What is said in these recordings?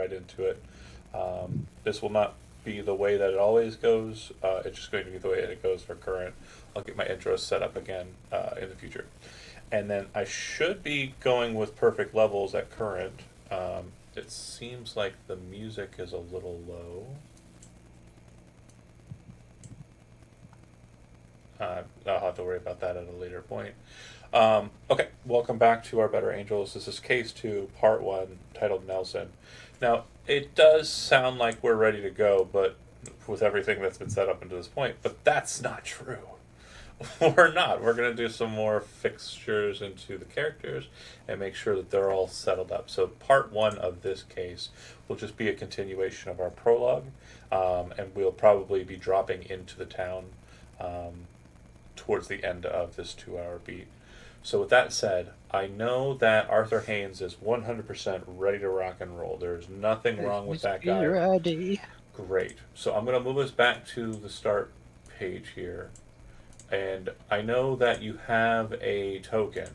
right into it. This will not be the way that it always goes. It's just going to be the way that it goes for current. I'll get my intros set up again in the future. And then I should be going with perfect levels at current. It seems like the music is a little low. I'll have to worry about that at a later point. Okay, welcome back to Our Better Angels. This is Case 2, Part 1, titled Nelson. Now, it does sound like we're ready to go, but with everything that's been set up until this point, but that's not true. We're not. We're going to do some more fixtures into the characters and make sure that they're all settled up. So Part 1 of this case will just be a continuation of our prologue, and we'll probably be dropping into the town towards the end of this 2-hour beat. So with that said, I know that Arthur Haynes is 100% ready to rock and roll. There's nothing wrong with that guy. Ready. Great. So I'm going to move us back to the start page here. And I know that you have a token,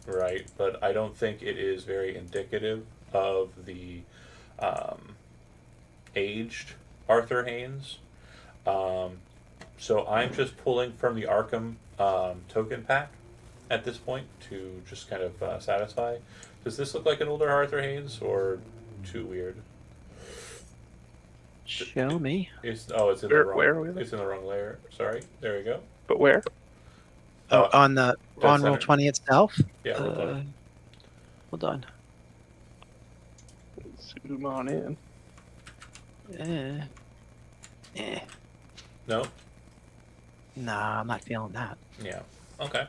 right? But I don't think it is very indicative of the aged Arthur Haynes. So I'm just pulling from the Arkham token pack at this point to just kind of satisfy. Does this look like an older Arthur Haynes or too weird? Show me. It's in the wrong. It's in the wrong layer. Sorry. There we go. But where? On Roll20 itself. Yeah. Hold on. Zoom on in. No. Nah, I'm not feeling that. Yeah. Okay.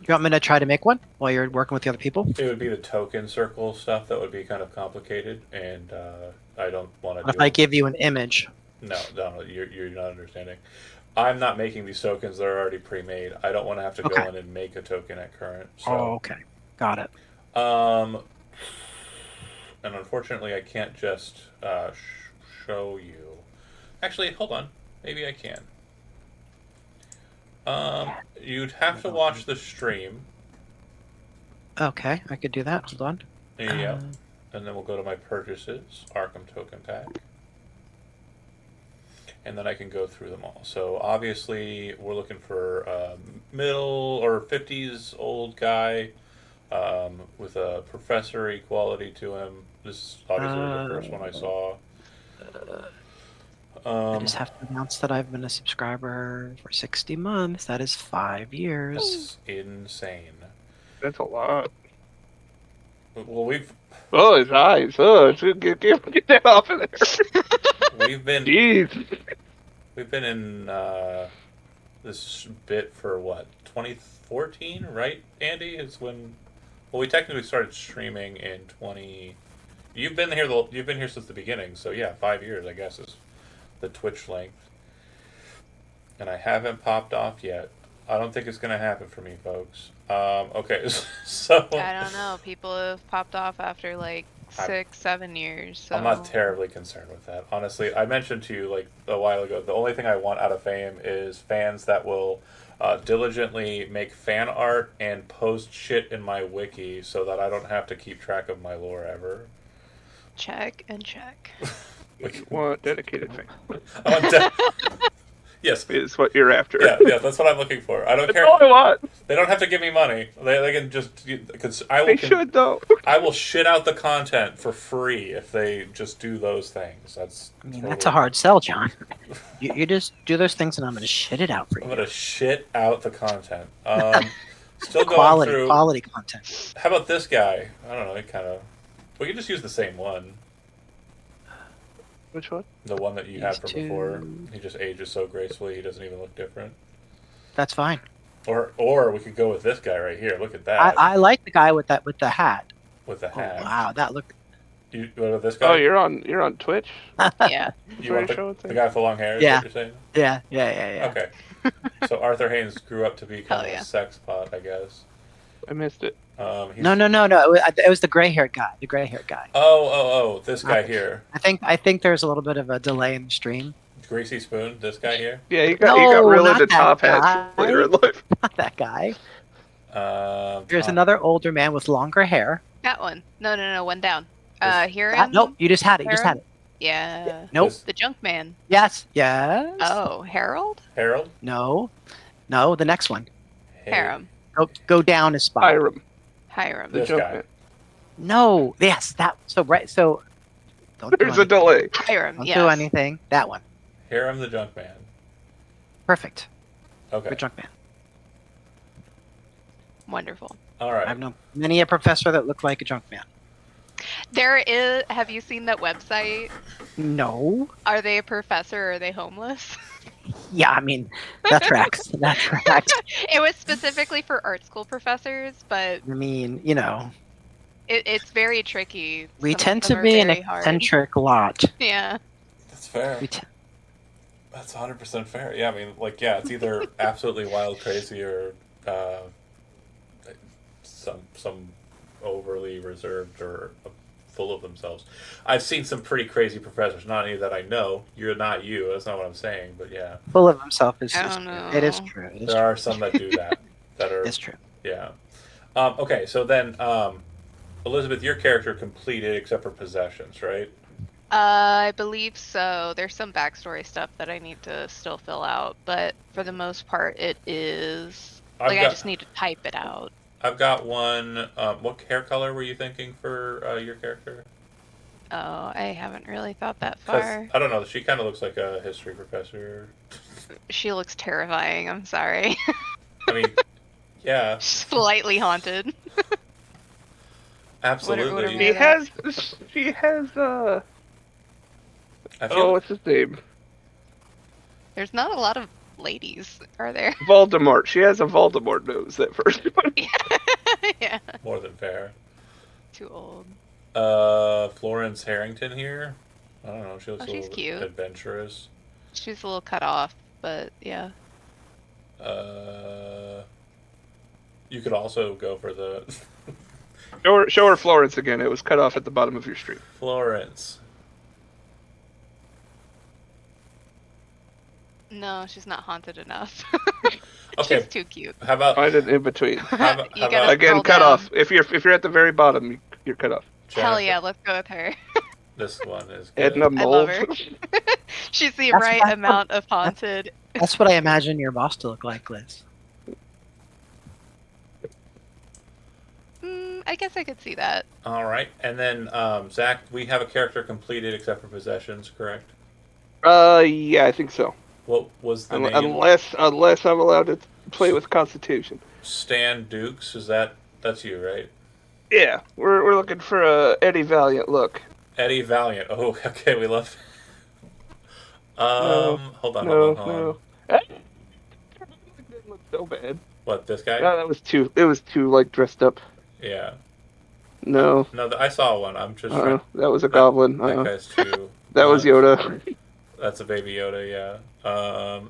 You want me to try to make one while you're working with the other people? It would be the token circle stuff that would be kind of complicated, and I don't want to. What if I give you an image? No, you're not understanding. I'm not making these tokens; they're already pre-made. I don't want to have to go in and make a token at current. So. Oh, okay, got it. And unfortunately, I can't just show you. Actually, hold on. Maybe I can. You'd have to watch the stream. Okay, I could do that. Hold on. Yeah. And then we'll go to my purchases, Arkham Token Pack. And then I can go through them all. So obviously we're looking for middle or 50s old guy with a professor-y quality to him. This is obviously the first one I saw. I just have to announce that I've been a subscriber for 60 months. That is 5 years. That's insane. That's a lot. Well, we've... Oh, his eyes. Oh, get that off of there. We've been... Jeez. We've been in this bit for, what, 2014, right, Andy? Is when... Well, we technically started streaming in 20... You've been here since the beginning, so yeah, 5 years, I guess, is the Twitch length. And I haven't popped off yet. I don't think it's going to happen for me, folks. Okay, so... I don't know. People have popped off after, like, 6-7 years, so... I'm not terribly concerned with that. Honestly, I mentioned to you, like, a while ago, the only thing I want out of fame is fans that will diligently make fan art and post shit in my wiki so that I don't have to keep track of my lore ever. Check and check. Want dedicated thing. I want yes, is what you're after. Yeah, that's what I'm looking for. I don't care. All I want. They don't have to give me money. They can just because They should though. I will shit out the content for free if they just do those things. That's a hard sell, John. You just do those things, and I'm going to shit it out for you. I'm going to shit out the content. Still going through quality content. How about this guy? I don't know. We can just use the same one. Which one? The one that you had from before. He just ages so gracefully, he doesn't even look different. That's fine. Or we could go with this guy right here. Look at that. I like the guy with the hat. With the hat. Oh, wow, that looked. You go to this guy. Oh, you're on Twitch. Yeah. You want the guy with the long hair? Yeah. Is what you're saying? Yeah. Okay. So Arthur Haynes grew up to be kind of a sex pot, I guess. I missed it. No. It was the gray-haired guy. Oh, this guy here. I think there's a little bit of a delay in the stream. Greasy Spoon, this guy here. Yeah, he got real into top hats later in life. Not that guy. There's Tom. another older man with longer hair. That one. No, one down. Hiram. Nope, you just had it. You just had Hiram? it. Yeah. Nope. This- The junk man. Yes. Yes. Oh, Harold? Harold. No. No. The next one. Hey, Haram. Go down a spot. Hiram, Hiram. the This junk guy. man. No. Yes. That. So right. So. Don't do There's a anything. delay. Hiram, Don't yes. do anything. That one. Hiram the junk man. Perfect. Okay. Good junk man. Wonderful. All right. I've known many a professor that looked like a junk man. There is. Have you seen that website? No. Are they a professor or are they homeless? Yeah, I mean, that tracks. That tracks. It was specifically for art school professors, but I mean, you know, it's very tricky. we Some of tend them to are be an very hard. eccentric lot. Yeah. That's fair. We t- That's 100% fair. Yeah, I mean, like, yeah, it's either absolutely wild, crazy, or some overly reserved or full of themselves. I've seen some pretty crazy professors. Not any that I know. You're not you. That's not what I'm saying. But yeah, full of himself is. I is don't true. know. It is true. It is there true. are some that do that. That are It's true. yeah. Okay, so then Elizabeth, your character completed except for possessions, right? I believe so. There's some backstory stuff that I need to still fill out, but for the most part, it is I just need to type it out. I've got one. What hair color were you thinking for your character? Oh, I haven't really thought that 'Cause, far. I don't know. She kind of looks like a history professor. She looks terrifying. I'm sorry. I mean, yeah, Slightly haunted. absolutely. What are we She at? has. I feel Oh, what's his name? There's not a lot of ladies, are there? Voldemort. She has a Voldemort nose. That first one. Yeah. more than fair. Too old. Florence Harrington here. I don't know. She looks Oh, a she's little cute. adventurous. She's a little cut off, but yeah. You could also go for the Show her Florence again. It was cut off at the bottom of your stream. Florence. No, she's not haunted enough. Okay, She's too cute. how about Find it in between. how about, You how gotta- about Again, Scroll cut down. off. If you're at the very bottom, you're cut off. Hell Jennifer? yeah, let's go with her. This one is good. Edna I love Mold. her. She's the That's right fine. amount of haunted. That's what I imagine your boss to look like, Liz. I guess I could see that. All right, and then Zach, we have a character completed except for possessions, correct? Yeah, I think so. What was the name? Unless I'm allowed to play with Constitution. Stan Dukes. That's you, right? Yeah, we're looking for a Eddie Valiant look. Eddie Valiant. Oh, okay, we love. No, Hold on, No, hold on. no. It didn't look so bad. What, this guy? No, that was too. It was too like dressed up. Yeah. No, No, I saw one. I'm just trying. that was a goblin. That guy's too. That was much. Yoda. That's a baby Yoda, yeah. Oh,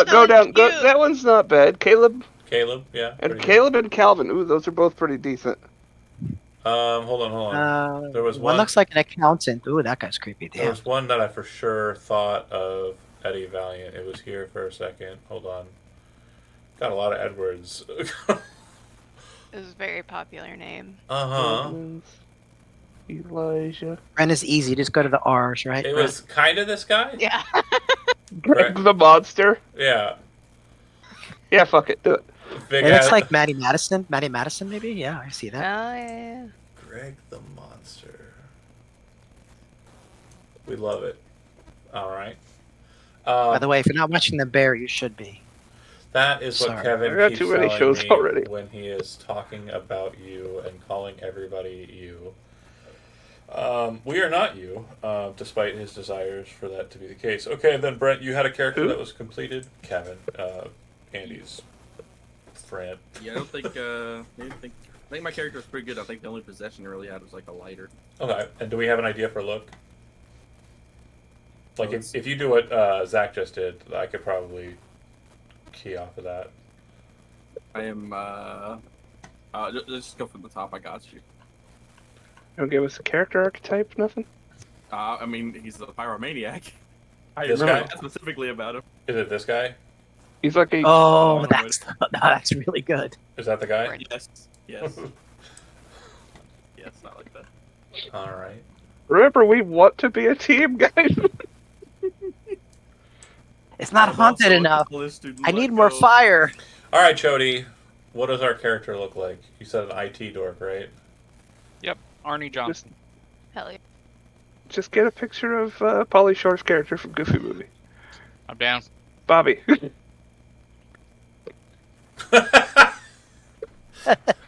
Go that down. was Go. cute. That one's not bad. Caleb Caleb, yeah. and pretty good. Caleb and Calvin. Ooh, those are both pretty decent. Hold on. There was one- looks like an accountant. Ooh, that guy's creepy. There Damn. was one that I for sure thought of Eddie Valiant. It was here for a second. Hold on. Got a lot of Edwards. It was a very popular name. Uh-huh. Elijah. Ren is easy. Just go to the R's, right? It was kind of this guy? Yeah. Greg the monster. Yeah. Yeah, fuck it. Do it. Big It looks ass- like Maddie Madison. Maddie Madison, maybe? Yeah, I see Oh, that. yeah. Greg the Monster. We love it. All right. By the way, if you're not watching The Bear, you should be. That is what Sorry. Kevin I got keeps too many telling shows me already. when he is talking about you and calling everybody you. We are not you, despite his desires for that to be the case. Okay, then Brent, you had a character Who? that was completed. Kevin, Andy's friend. Yeah, I don't think. I think my character was pretty good. I think the only possession I really had was like a lighter. Okay, and do we have an idea for look? Like, Oh, if you do what Zach just did, I could probably key off of that. I am. Let's just go from the top. I got you. Don't give us a character archetype, nothing. I mean, he's a pyromaniac. I This remember guy? that specifically about him. Is it this guy? He's like a. Oh, no, that's really good. Is that the guy? Yes. Yes. Yes, not like that. All right. Remember, we want to be a team, guys. It's not I'm haunted also a enough. college student, I let need more go. fire. All right, Chody. What does our character look like? You said an IT dork, right? Yep, Arnie Johnson. Hell yeah. Just get a picture of Pauly Shore's character from Goofy Movie. I'm down. Bobby.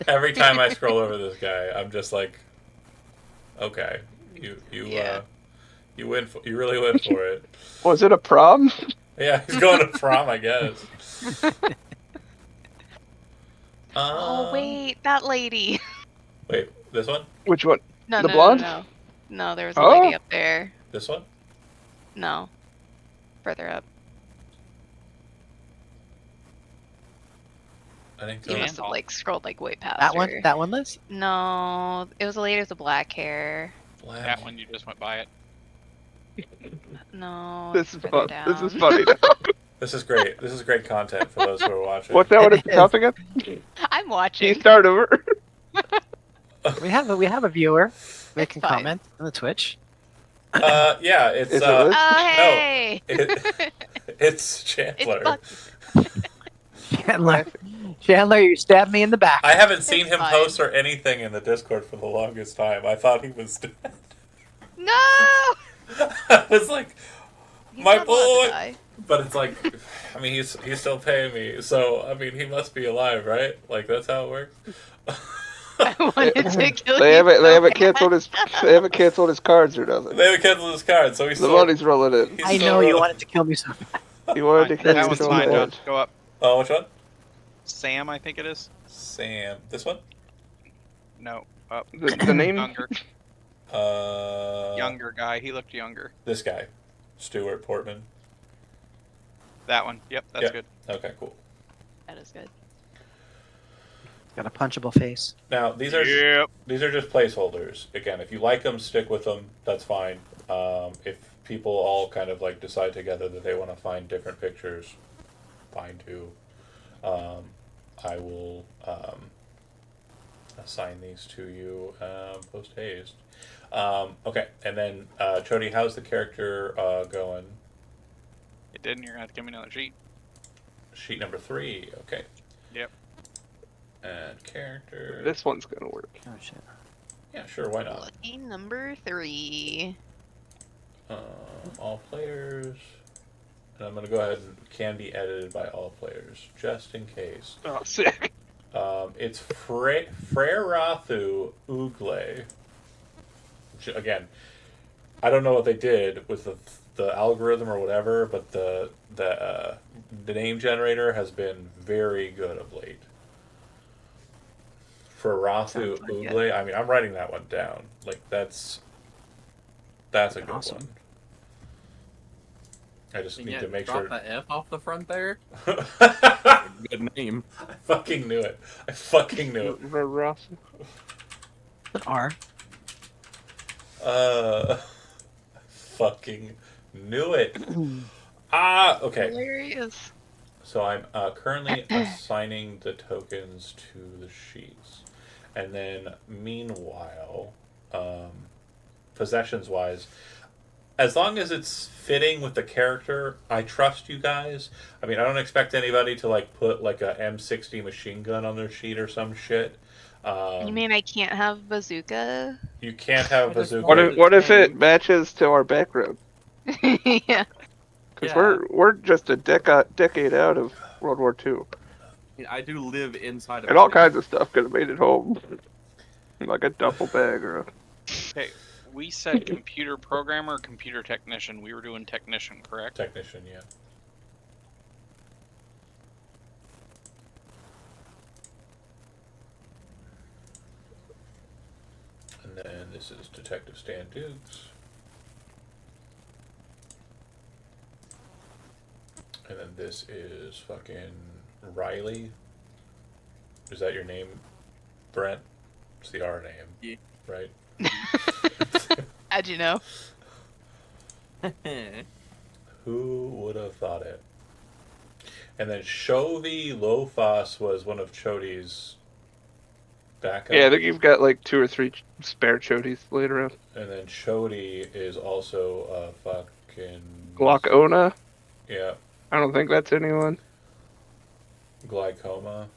Every time I scroll over this guy, I'm just like, okay, Yeah. you win. You really went for it. Was it a prom? Yeah, he's going to prom, I guess. Oh wait, that lady. Wait, this one? Which one? No, The no, blonde? no, no. No, there was a Oh. lady up there. This one? No, further up. I think You so. must have like scrolled like way past That her. one? That one, Liz? No, it was a lady with the black hair. That one, you just went by it. No, This it's is further fun. This is down. funny now. This is great. This is great content for those who are watching. What's that one at the It top again? I'm Can you watching. start over? We have a viewer making fine. comment on the Twitch. Yeah, it's Is it Liz? Oh hey! it's Chandler. It's Chandler, you stabbed me in the back. I haven't seen It's him fine. post or anything in the Discord for the longest time. I thought he was dead. No! I was like, He's my not allowed to boy. die. But it's like, I mean, he's still paying me, so I mean, he must be alive, right? Like that's how it works. I wanted to kill They you. haven't. They so haven't bad. canceled his. They haven't canceled his cards or nothing. They haven't canceled his card, so he's The still. money's rolling in. He's I still know you rolling. wanted to kill me so bad. He wanted to Fine. kill That you one's so mine, John. bad. Go up. Oh, which one? Sam, I think it is. Sam. This one? No, up. The name? Younger, younger guy. He looked younger. This guy, Stuart Portman. That one. Yep, that's Yep. good. Okay, cool. That is good. Got a punchable face. Now these are just placeholders. Again, if you like them, stick with them. That's fine. If people all kind of like decide together that they want to find different pictures, fine too. I will assign these to you post haste. Okay, and then Chody, how's the character going? It didn't. You're gonna have to give me another sheet. Sheet number 3. Okay. Yep. And character. This one's gonna work. Oh shit. Yeah, sure. Why not? Lucky number 3. All players. And I'm going to go ahead and can be edited by all players, just in case. Oh, sick. It's Frerathu Ugle. Which, again, I don't know what they did with the algorithm or whatever, but the name generator has been very good of late. Frerathu Sounds like it. Ugle. I mean, I'm writing that one down. Like that's a good Awesome. one. I just And need yet, to make drop sure. the F off the front there. I Good name. fucking knew it. I fucking knew it. Ross. An R. I fucking knew it. Okay. Hilarious. So I'm currently assigning the tokens to the sheets. And then meanwhile, possessions-wise, as long as it's fitting with the character, I trust you guys. I mean, I don't expect anybody to like put like a M60 machine gun on their sheet or some shit. You mean I can't have bazooka? You can't have What if- bazooka. What if it matches to our background? Yeah. Because Yeah. we're just a decade out of World War II, I do live inside of and all kinds of stuff could have made it home, like a duffel bag or a. Okay, we said computer programmer or computer technician. We were doing technician, correct? Technician, yeah. And then this is Detective Stan Dukes. And then this is fucking Riley. Is that your name, Brent? It's the R name, Yeah. right? How'd you know? Who would have thought it? And then Shovi Lofas was one of Chody's backup. Yeah, I think you've got like 2 or 3 spare Chodis laying around. And then Chody is also a fucking... Glaucona? Yeah, I don't think that's anyone. Glycoma.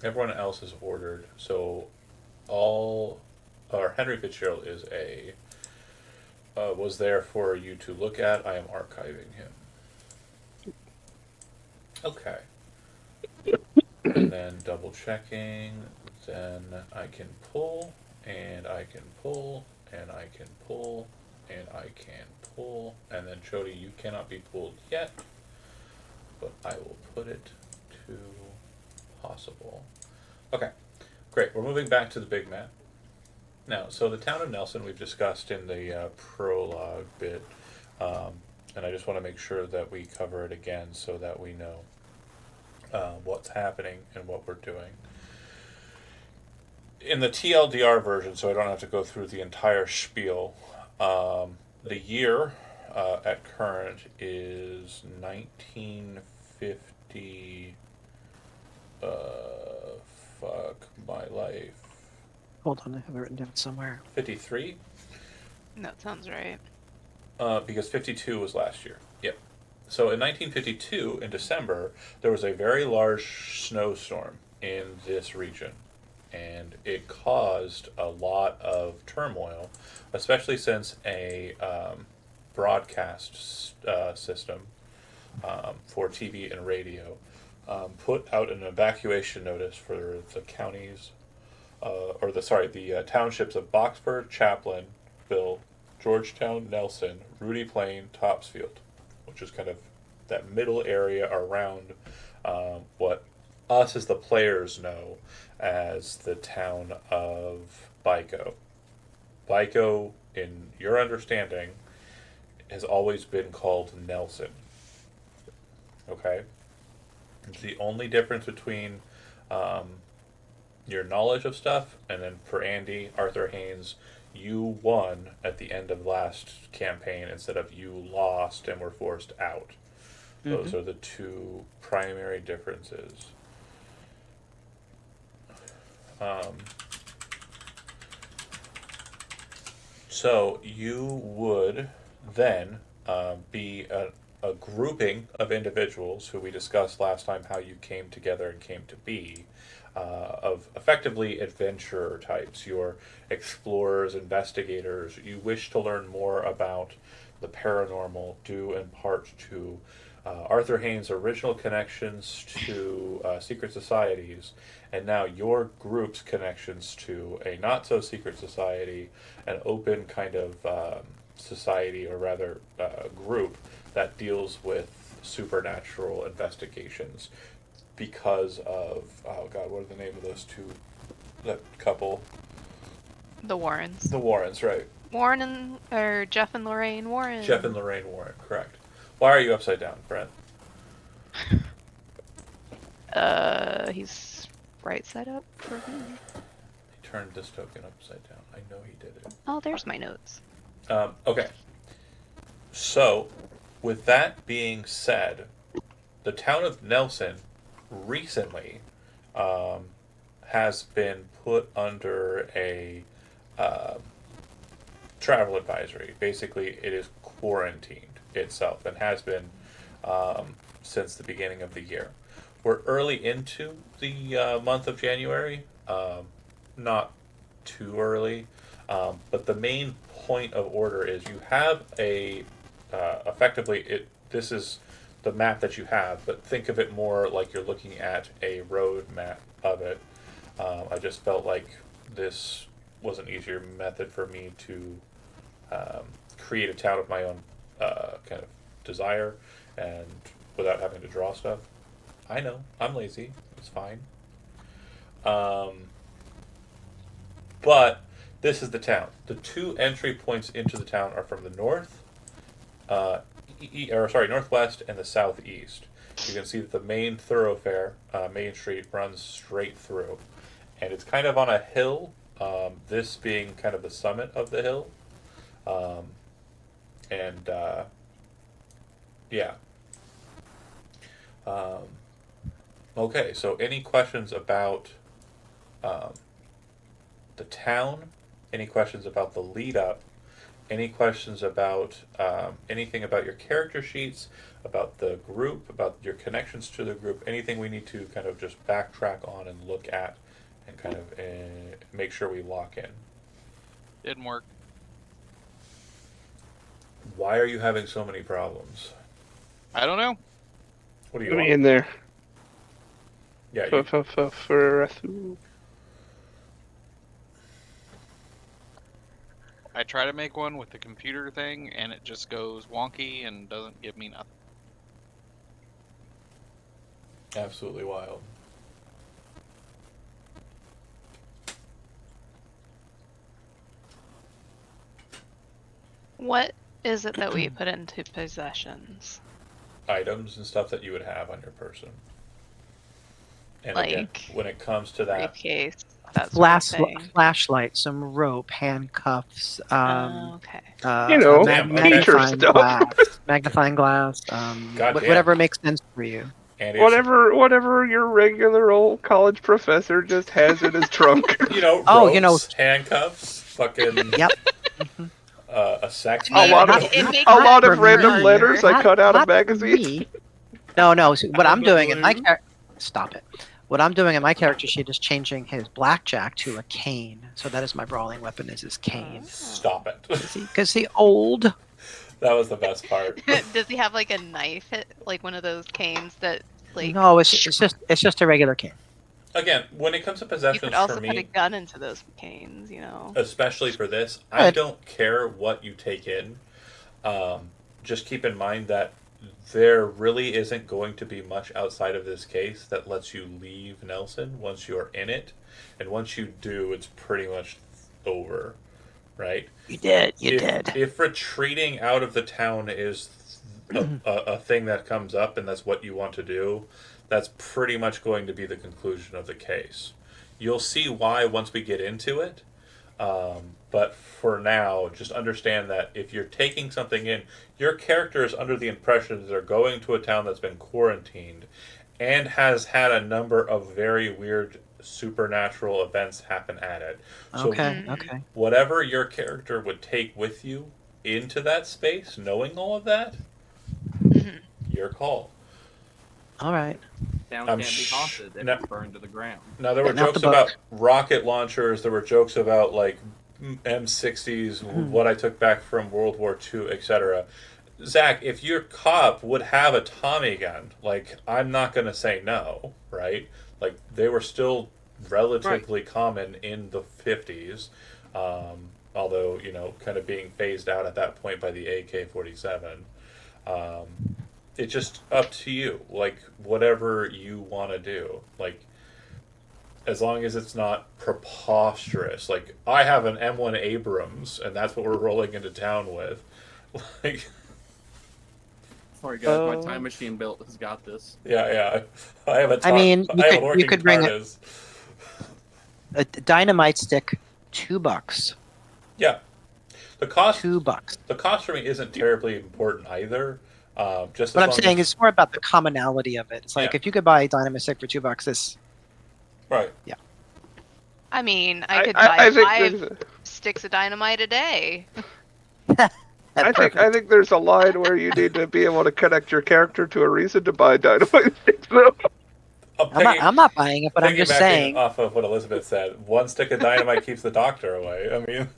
Everyone else is ordered, so Henry Fitzgerald is was there for you to look at. I am archiving him. Okay. And then double checking, then I can pull, and I can pull, and I can pull, and I can pull, and then Chody, you cannot be pulled yet, but I will put it to possible. Okay, great. We're moving back to the big map. Now, so the town of Nelson we've discussed in the prologue bit, and I just want to make sure that we cover it again so that we know what's happening and what we're doing. In the TLDR version, so I don't have to go through the entire spiel, the year at current is 1950. Fuck my life. Hold on, I have it written down somewhere. 53? That sounds right. Because 52 was last year. Yep. So in 1952, in December, there was a very large snowstorm in this region. And it caused a lot of turmoil, especially since a broadcast system for TV and radio put out an evacuation notice for the counties, the townships of Boxford, Chaplinville, Georgetown, Nelson, Rudy Plain, Topsfield, which is kind of that middle area around what us as the players know as the town of Byko. Byko, in your understanding, has always been called Nelson. Okay? It's the only difference between your knowledge of stuff, and then for Andy, Arthur Haynes, you won at the end of last campaign instead of you lost and were forced out. Those are the two primary differences. So you would then be a grouping of individuals who we discussed last time how you came together and came to be, of effectively adventurer types. You're explorers, investigators. You wish to learn more about the paranormal, due in part to Arthur Haynes' original connections to secret societies, and now your group's connections to a not-so-secret society, an open kind of society, or rather group, that deals with supernatural investigations because of, oh god, what are the name of those two, that couple? The Warrens. The Warrens, right. Jeff and Lorraine Warren. Jeff and Lorraine Warren, correct. Why are you upside down, Brent? He's right side up for me. He turned this token upside down. I know he did it. Oh, there's my notes. Okay. So, with that being said, the town of Nelson recently has been put under a travel advisory. Basically, it is quarantined itself and has been since the beginning of the year. We're early into the month of January, not too early, but the main point of order is you have a effectively this is the map that you have, but think of it more like you're looking at a road map of it. I just felt like this was an easier method for me to create a town of my own kind of desire, and without having to draw stuff. I know, I'm lazy, it's fine. But this is the town. The two entry points into the town are from the north, northwest and the southeast. You can see that the main thoroughfare, Main Street, runs straight through. And it's kind of on a hill, this being kind of the summit of the hill. Okay, so any questions about the town? Any questions about the lead up? Any questions about anything about your character sheets, about the group, about your connections to the group? Anything we need to kind of just backtrack on and look at and kind of make sure we lock in? Didn't work. Why are you having so many problems? I don't know. What do you Put me want? in there. Yeah, you, For I try to make one with the computer thing, and it just goes wonky and doesn't give me nothing. absolutely wild. What is it that we put into possessions? Items and stuff that you would have on your person. And again, Like when it comes to that, briefcase, that sort of thing. Flashlight, some rope, handcuffs, Okay. You know, Damn, okay. teacher magnifying stuff. glass, magnifying glass, Goddamn. whatever makes sense for you. and it's, Whatever your regular old college professor just has in his trunk. you know, Oh, ropes, you know- handcuffs, fucking Yep. a sex A lot bag. of- it makes A lot sense of for random her. letters I cut out of Not for magazines. me. No. So what I'm doing in my Blue. character, stop it. What I'm doing in my character sheet is changing his blackjack to a cane. So that is my brawling weapon. Is his cane? Stop it. Because he old. That was the best part. Does he have like a knife, like one of those canes that, like? No, it's just a regular cane. Again, when it comes to You possessions could also for put a me, gun into those canes, you know. especially for this, I Good. don't care what you take in. Just keep in mind that there really isn't going to be much outside of this case that lets you leave Nelson once you're in it. And once you do, it's pretty much over, right? You did. If retreating out of the town is a thing that comes up and that's what you want to do, that's pretty much going to be the conclusion of the case. You'll see why once we get into it. But for now, just understand that if you're taking something in, your character is under the impression that they're going to a town that's been quarantined and has had a number of very weird supernatural events happen at it. So Okay. Mm. Okay. whatever your character would take with you into that space, knowing all of that, Mhm. your call. All right. Town I'm can't be haunted if no- it's burned to the ground. Now there were Getting out jokes the book. about rocket launchers. There were jokes about like M60s, what I took back from World War II, etc. Zach, if your cop would have a Tommy gun, like I'm not going to say no, right? Like they were still relatively common in the 50s, although kind of being phased out at that point by the AK-47. It's just up to you, like whatever you want to do, like. As long as it's not preposterous. Like, I have an M1 Abrams, and that's what we're rolling into town with. Like, Sorry guys, my time machine belt has got this. yeah. I have a I mean, I have a you working could bring TARDIS. a dynamite stick, $2. Yeah. The cost $2. the cost for me isn't terribly important either. Just What as I'm long saying as, is more about the commonality of it. It's like Yeah. if you could buy a dynamite stick for $2, this. right. I mean, I could I buy think 5 there's sticks of dynamite a day. I think there's a line where you need to be able to connect your character to a reason to buy dynamite sticks, though. I'm not buying it, but I'm just Piggybacking saying. off of what Elizabeth said, one stick of dynamite keeps the doctor away. I mean,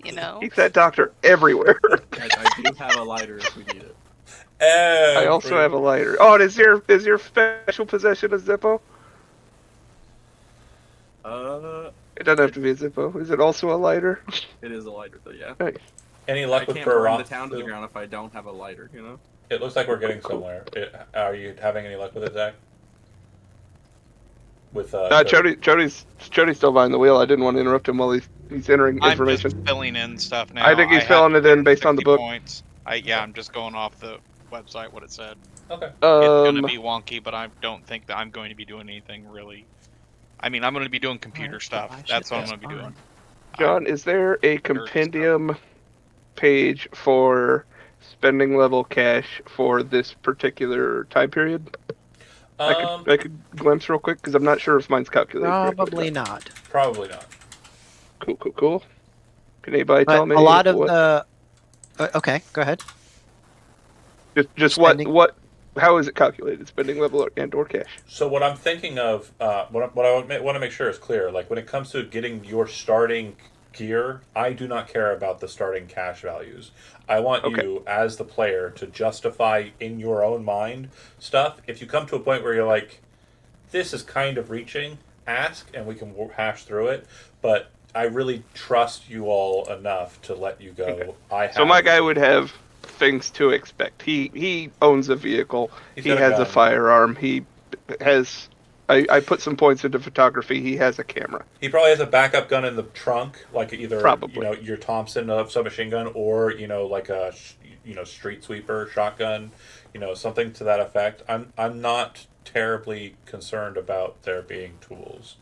You know. Keep that doctor everywhere. Guys, I do have a lighter if we need it. I also have a lighter. Oh, and is your special possession a Zippo? It doesn't have to be a Zippo. Is it also a lighter? It is a lighter though, yeah. Right. Any luck I with can't burn Barak? the town to the ground if I don't have a lighter, you know? It looks like we're getting somewhere. Are you having any luck with it, Zach? With Jody's still behind the wheel. I didn't want to interrupt him while he's entering I'm information. just filling in stuff now. I think he's had filling it in based on the 60 book. Points. I'm just going off the website what it said. Okay. It's going to be wonky, but I don't think that I'm going to be doing anything really. I mean, I'm going to be doing computer stuff. That's what I'm going to be doing. John, is there a compendium page for spending level cash for this particular time period? I could glimpse real quick because I'm not sure if mine's calculated correctly. Probably not. Probably not. Cool. Can anybody tell me a lot of what? the. Okay, go ahead. Just Spending- what? How is it calculated? Spending level and/or cash? So what I'm thinking of, what I want to make sure is clear. Like when it comes to getting your starting gear, I do not care about the starting cash values. I want you, as the player, to justify in your own mind stuff. If you come to a point where you're like, this is kind of reaching, ask and we can hash through it. But I really trust you all enough to let you go. Okay. So my guy would have things to expect. He owns a vehicle. He has a firearm. He has. I put some points into photography. He has a camera. He probably has a backup gun in the trunk, like either Probably. your Thompson submachine gun, or like a street sweeper shotgun, something to that effect. I'm not terribly concerned about there being tools.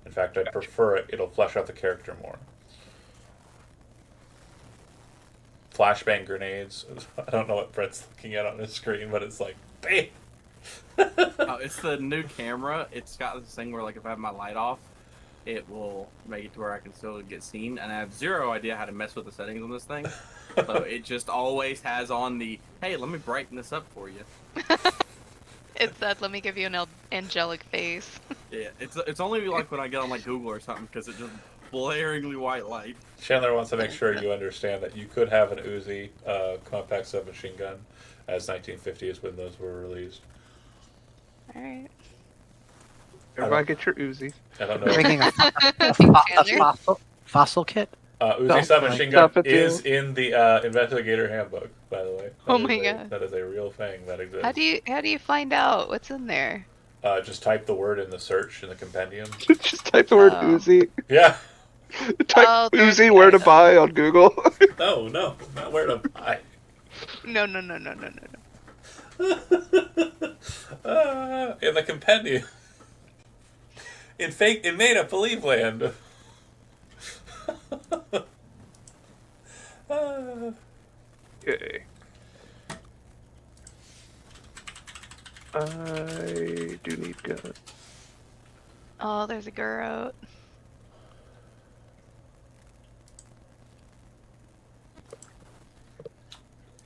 In fact, I prefer it. It'll flesh out the character more. Flashbang grenades. I don't know what Brett's looking at on his screen, but it's like, bam! It's the new camera. It's got this thing where, like, if I have my light off, it will make it to where I can still get seen. And I have zero idea how to mess with the settings on this thing. So it just always has on the, hey, let me brighten this up for you. It said, let me give you an angelic face. Yeah, it's only like when I get on like Google or something because it just blaringly white light. Chandler wants to make sure you understand that you could have an Uzi compact submachine gun, as 1950 is when those were released. Alright. Everybody get your Uzi. I don't know. Bringing a fossil kit. Uzi submachine gun is in the investigator handbook, by the way. Oh my god. That is a real thing that exists. How do you find out what's in there? Just type the word in the search in the compendium. Just type the word Uzi. Yeah. Type Uzi where to buy on Google. No, not where to buy. No. In the compendium. In made up believe land. Okay. I do need guns. Oh, there's a Gurrote.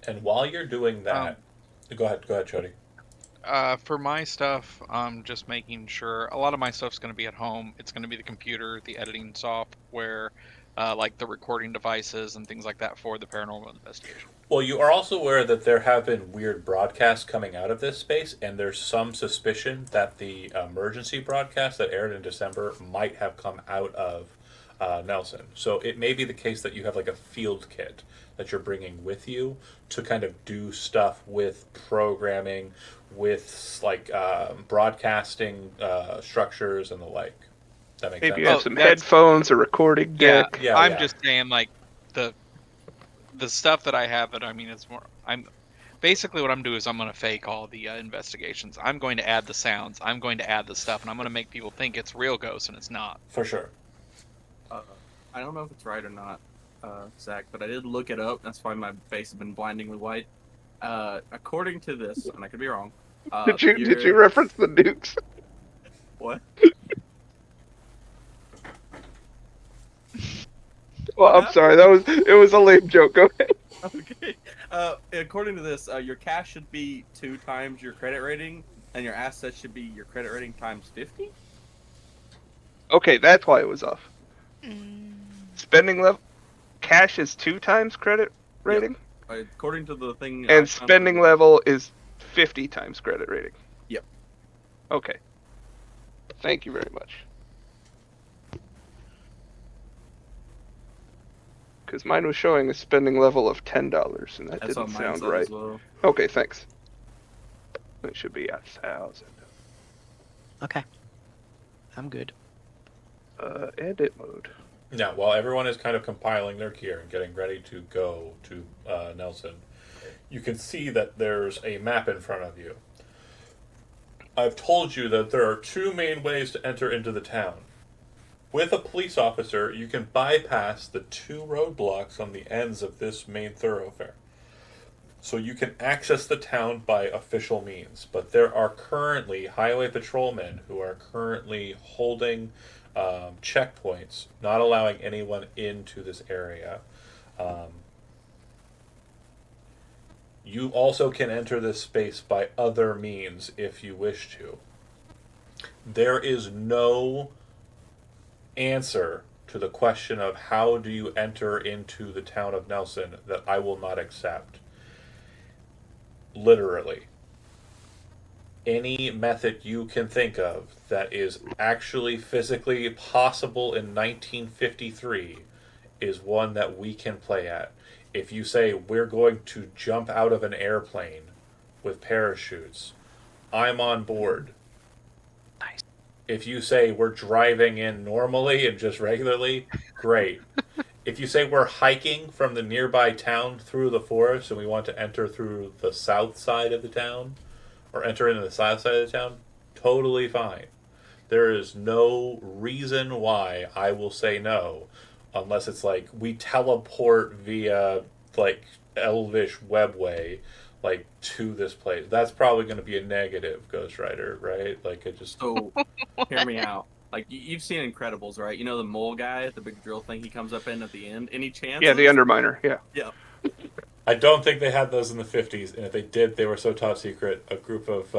And while you're doing that, go ahead, Chody. For my stuff, I'm just making sure a lot of my stuff's going to be at home. It's going to be the computer, the editing software, like the recording devices and things like that for the paranormal investigation. Well, you are also aware that there have been weird broadcasts coming out of this space, and there's some suspicion that the emergency broadcast that aired in December might have come out of Nelson. So it may be the case that you have like a field kit that you're bringing with you to kind of do stuff with programming, with like broadcasting structures and the like. That makes sense. Maybe you have some headphones, a recording deck. Yeah, I'm just saying like the stuff that I have. That I mean, it's more. I'm basically what I'm doing is I'm going to fake all the investigations. I'm going to add the sounds. I'm going to add the stuff, and I'm going to make people think it's real ghosts and it's not. For sure. I don't know if it's right or not, Zach, but I did look it up. That's why my face has been blindingly white. According to this, and I could be wrong. Did you reference the nukes? What? Well, I'm sorry. It was a lame joke. Go ahead. Okay. According to this, your cash should be 2 times your credit rating, and your assets should be your credit rating times 50. Okay, that's why it was off. Mm. Spending level, cash is 2 times credit rating, According to the thing. and spending level is 50 times credit rating. Yep. Okay. Thank you very much. Because mine was showing a spending level of $10, and that didn't sound right. Well. Okay, thanks. It should be 1,000. Okay. I'm good. Edit mode. Now, while everyone is kind of compiling their gear and getting ready to go to Nelson, you can see that there's a map in front of you. I've told you that there are 2 main ways to enter into the town. With a police officer, you can bypass the 2 roadblocks on the ends of this main thoroughfare. So you can access the town by official means, but there are currently highway patrolmen who are currently holding checkpoints, not allowing anyone into this area. Um, you also can enter this space by other means if you wish to. There is no answer to the question of how do you enter into the town of Nelson that I will not accept. Literally. Any method you can think of that is actually physically possible in 1953 is one that we can play at. If you say we're going to jump out of an airplane with parachutes, I'm on board. Nice. If you say we're driving in normally and just regularly, great. If you say we're hiking from the nearby town through the forest and we want to enter through the south side of the town, or enter into the south side of the town, totally fine. There is no reason why I will say no, unless it's like we teleport via like Elvish webway, like to this place. That's probably going to be a negative, Ghost Rider, right? Like it just. So, hear me out. Like you've seen Incredibles, right? You know the mole guy, the big drill thing he comes up in at the end. Any chances? Yeah, the Underminer. Yeah. Yeah. I don't think they had those in the 50s, and if they did, they were so top secret, a group of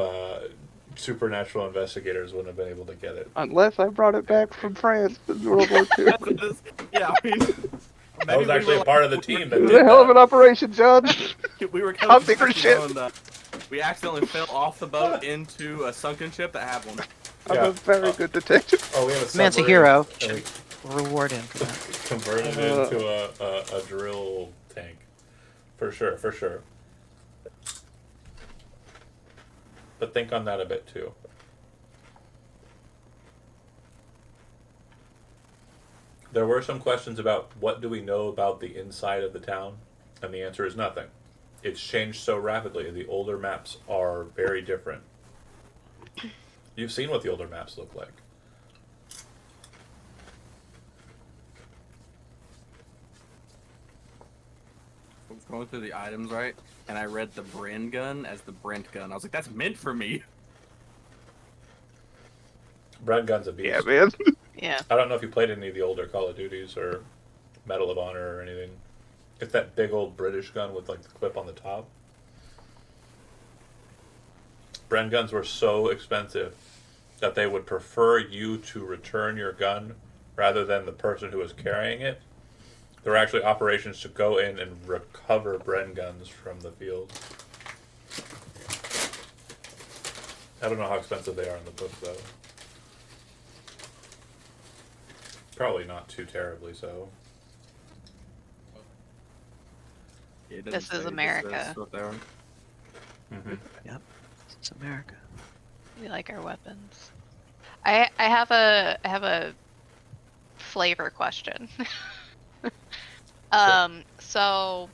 supernatural investigators wouldn't have been able to get it. Unless I brought it back from France in World War II. Yeah, I mean, That was actually a part of the team that It was did a hell of an that. operation, John. we were Top secret shit. We accidentally fell off the boat into a sunken ship that had one. I'm Yeah. a very good detective. Oh, we have a Man's a submarine, hero. and we Reward him for that. converted it into a drill tank. For sure, for sure. But think on that a bit too. There were some questions about what do we know about the inside of the town, and the answer is nothing. It's changed so rapidly. The older maps are very different. You've seen what the older maps look like. I was going through the items, right? And I read the Bren gun as the Brent gun. I was like, that's meant for me. Brad Gun's a beast. Yeah, man. Yeah. I don't know if you played any of the older Call of Duties or Medal of Honor or anything. It's that big old British gun with like the clip on the top. Bren guns were so expensive that they would prefer you to return your gun rather than the person who was carrying it. There were actually operations to go in and recover Bren guns from the field. I don't know how expensive they are in the book though. Probably not too terribly so. Yeah, it doesn't This is say, it just America. says what they are. Mm-hmm. It's America. We like our weapons. I have a flavor question. So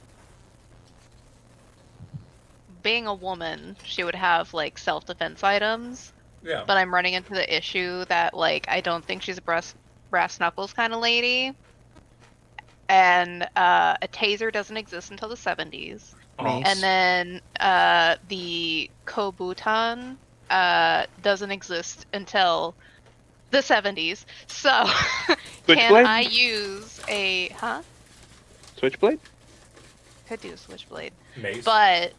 being a woman, she would have like self-defense items, Yeah. but I'm running into the issue that like I don't think she's a brass knuckles kind of lady, and a taser doesn't exist until the 70s. Mace. And then the Kobutan doesn't exist until the 70s. So can Switchblade? I use a Switchblade? Could do a switchblade, Mace. but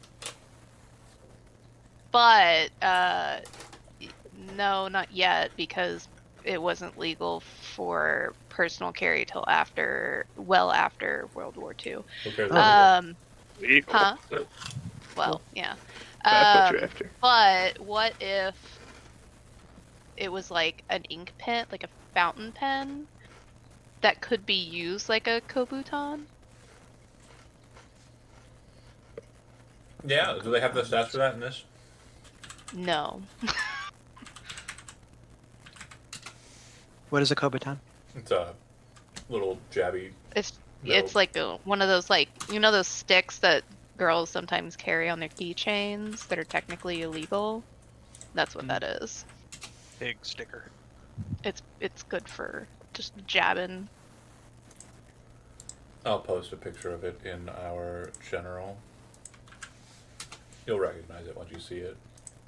no, not yet, because it wasn't legal for personal carry till well after World War II. Who cares Oh. about it? Legal. Huh? Well, yeah. That's what you're after. But what if it was like an ink pen, like a fountain pen, that could be used like a Kobutan? Yeah, do they have the stats for that in this? No. What is a Kobutan? It's a little jabby. It's No. it's like one of those, like, you know those sticks that girls sometimes carry on their keychains that are technically illegal? That's what that is. Big sticker. It's good for just jabbing. I'll post a picture of it in our general. You'll recognize it once you see it.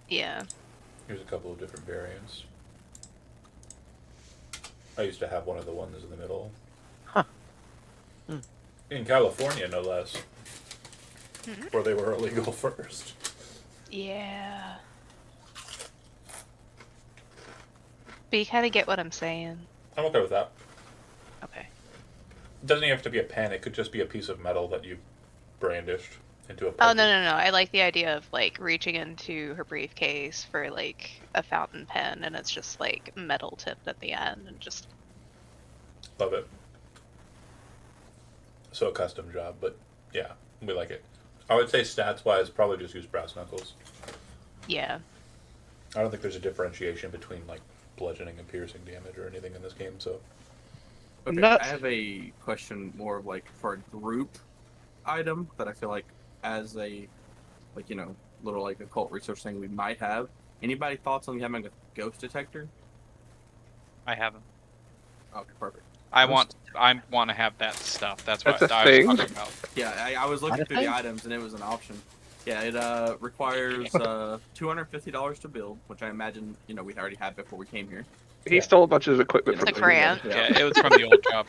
Yeah. Here's a couple of different variants. I used to have one of the ones in the middle. Huh. Hmm. In California, no less. Mhm. Where they were illegal first. Yeah. But you kind of get what I'm saying. I'm okay with that. Okay. It doesn't even have to be a pen. It could just be a piece of metal that you brandished into a Oh, puzzle. no. I like the idea of, like, reaching into her briefcase for, like, a fountain pen, and it's just, like, metal tipped at the end, and just... Love it. So a custom job, but yeah, we like it. I would say stats-wise, probably just use brass knuckles. Yeah. I don't think there's a differentiation between, like, bludgeoning and piercing damage or anything in this game, so... Okay, Nuts. I have a question more of like for a group item that I feel like as a, like, you know, little like occult research thing we might have. Anybody thoughts on having a ghost detector? I haven't. Okay, perfect. I want to have that stuff. That's what That's a I was thing? talking about. Yeah, I was looking That a through the thing? items and it was an option. Yeah, it requires $250 to build, which I imagine, you know, we already had before we came here. He stole a bunch of equipment It's from a me. grant. Yeah, it was from the old job.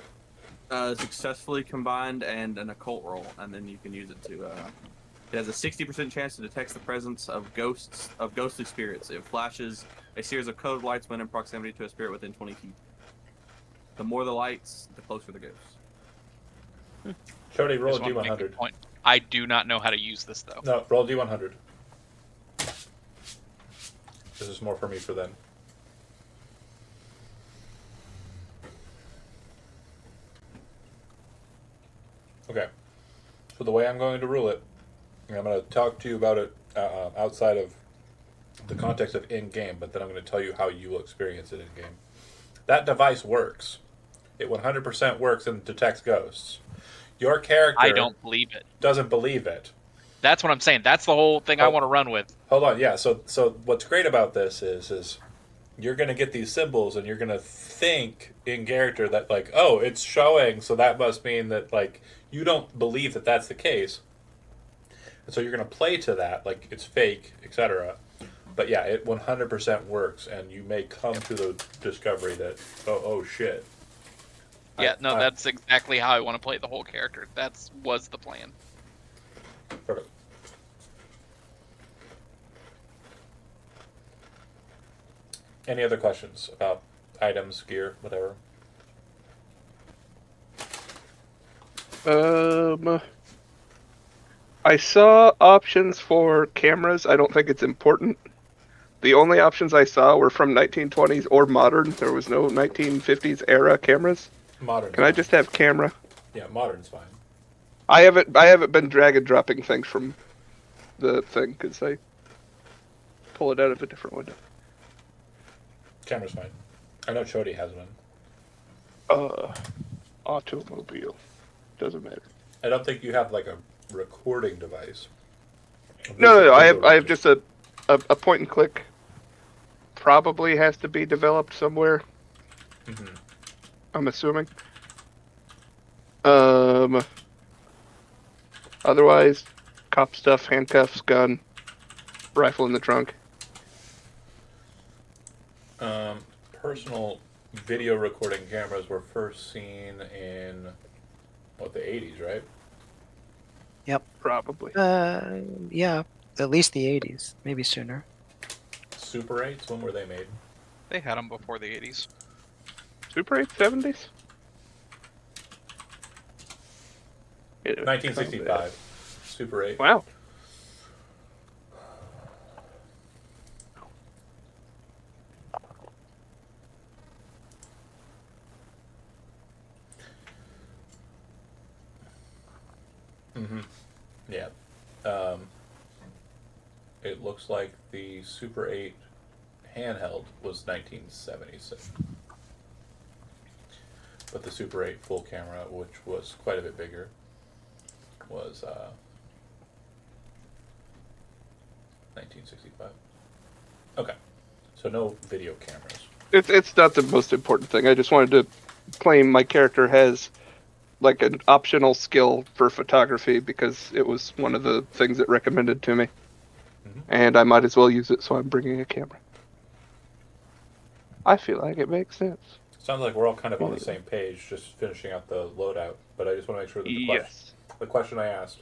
Successfully combined and an occult roll, and then you can use it to. It has a 60% chance to detect the presence of ghostly spirits. It flashes a series of code lights when in proximity to a spirit within 20 feet. The more the lights, the closer the ghost. Jody, roll a Just wanna make a D100. point. I do not know how to use this though. No, roll a D100. This is more for me for them. Okay. So the way I'm going to rule it, and I'm going to talk to you about it outside of the context of in-game, but then I'm going to tell you how you will experience it in-game. That device works. It 100% works and detects ghosts. Your character I don't believe it. doesn't believe it. That's what I'm saying. That's the whole thing I Oh. want to run with. Hold on, yeah. So what's great about this is you're gonna get these symbols and you're gonna think in character that, like, oh, it's showing, so that must mean that, like, you don't believe that that's the case, and so you're gonna play to that like it's fake, etc. But yeah, it 100% works, and you may come to the discovery that oh shit. Yeah, that's exactly how I want to play the whole character. Was the plan. Perfect. Any other questions about items, gear, whatever? I saw options for cameras. I don't think it's important. The only options I saw were from 1920s or modern. There was no 1950s era cameras. Modern. Can I just have camera? Yeah, modern's fine. I haven't been drag and dropping things from the thing because I pull it out of a different window. Camera's fine. I know Chody has one. Automobile. Doesn't matter. I don't think you have like a recording device. No. I have just a point and click. Probably has to be developed somewhere. Mm-hmm. I'm assuming. Otherwise, cop stuff, handcuffs, gun, rifle in the trunk. Personal video recording cameras were first seen in the 80s, right? Probably. Yeah, at least the 80s, maybe sooner. Super 8s, when were they made? They had them before the 80s. Super 8, 70s? Yeah, 1965. Super 8. Wow. Mm-hmm. Yeah. It looks like the Super 8 handheld was 1976. But the Super 8 full camera, which was quite a bit bigger, was 1965. Okay. So no video cameras. It's not the most important thing. I just wanted to claim my character has like an optional skill for photography because it was one of the things it recommended to me. and I might as well use it, so I'm bringing a camera. I feel like it makes sense. Sounds like we're all kind of on the same page, just finishing out the loadout. But I just want to make sure that the question I asked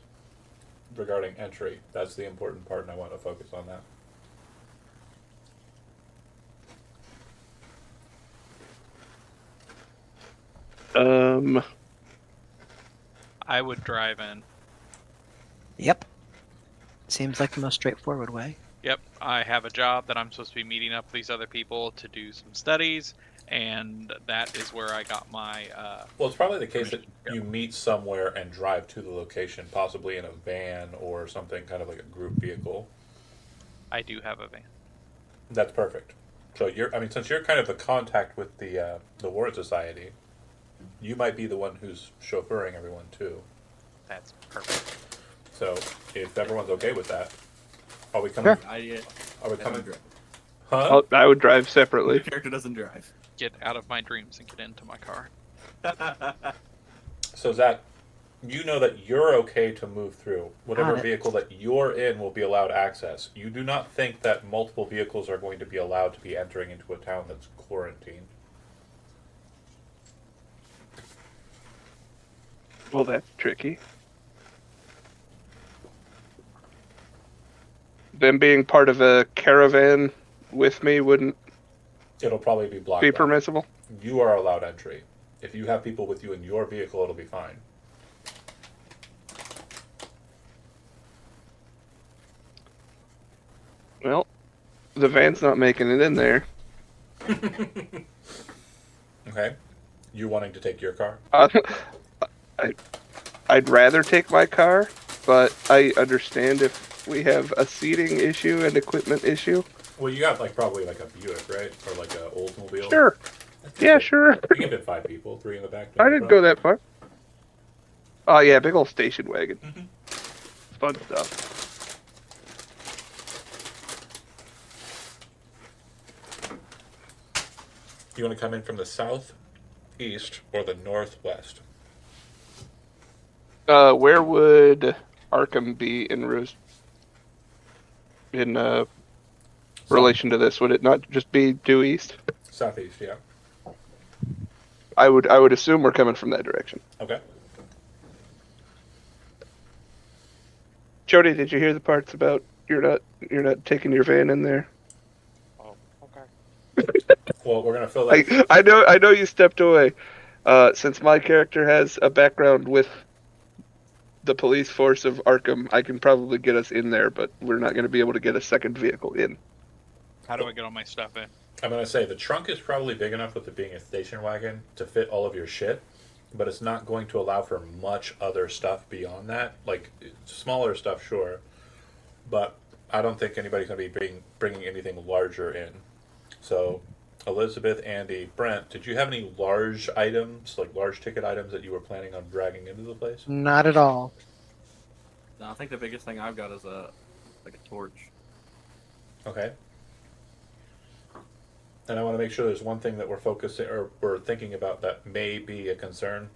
regarding entry, that's the important part, and I want to focus on that. I would drive in. Yep. Seems like the most straightforward way. Yep, I have a job that I'm supposed to be meeting up with these other people to do some studies, and that is where I got my. Well, it's probably the case that you meet somewhere and drive to the location, possibly in a van or something, kind of like a group vehicle. I do have a van. That's perfect. So since you're kind of the contact with the Warren Society, you might be the one who's chauffeuring everyone too. That's perfect. So if everyone's okay with that, are we coming? Sure. Are we coming? Huh? I would drive separately. The character doesn't drive. Get out of my dreams and get into my car. So Zach, you know that you're okay to move through. Whatever vehicle that you're in will be allowed access. You do not think that multiple vehicles are going to be allowed to be entering into a town that's quarantined. Well, that's tricky. Them being part of a caravan with me wouldn't It'll probably be blocked. be permissible. You are allowed entry. If you have people with you in your vehicle, it'll be fine. Well, the van's not making it in there. Okay. You wanting to take your car? I'd rather take my car, but I understand if we have a seating issue and equipment issue. Well, you got probably a Buick, right? Or like a Oldsmobile? Sure. Yeah, sure. You can fit 5 people, 3 in the back. I didn't go that far. Oh, yeah, big old station wagon. Fun stuff. You want to come in from the south, east, or the northwest? Where would Arkham be in relation to this? Would it not just be due east? Southeast, yeah. I would assume we're coming from that direction. Okay. Jody, did you hear the parts about you're not taking your van in there? Oh, okay. Well, we're gonna fill that. I know you stepped away. Since my character has a background with the police force of Arkham, I can probably get us in there, but we're not going to be able to get a second vehicle in. How do I get all my stuff in? I'm gonna say the trunk is probably big enough with it being a station wagon to fit all of your shit, but it's not going to allow for much other stuff beyond that. Like smaller stuff, sure, but I don't think anybody's gonna be bringing anything larger in. So, Elizabeth, Andy, Brent, did you have any large items, like large ticket items that you were planning on dragging into the place? Not at all. No, I think the biggest thing I've got is a torch. Okay. And I want to make sure there's one thing that we're focusing or we're thinking about that may be a concern.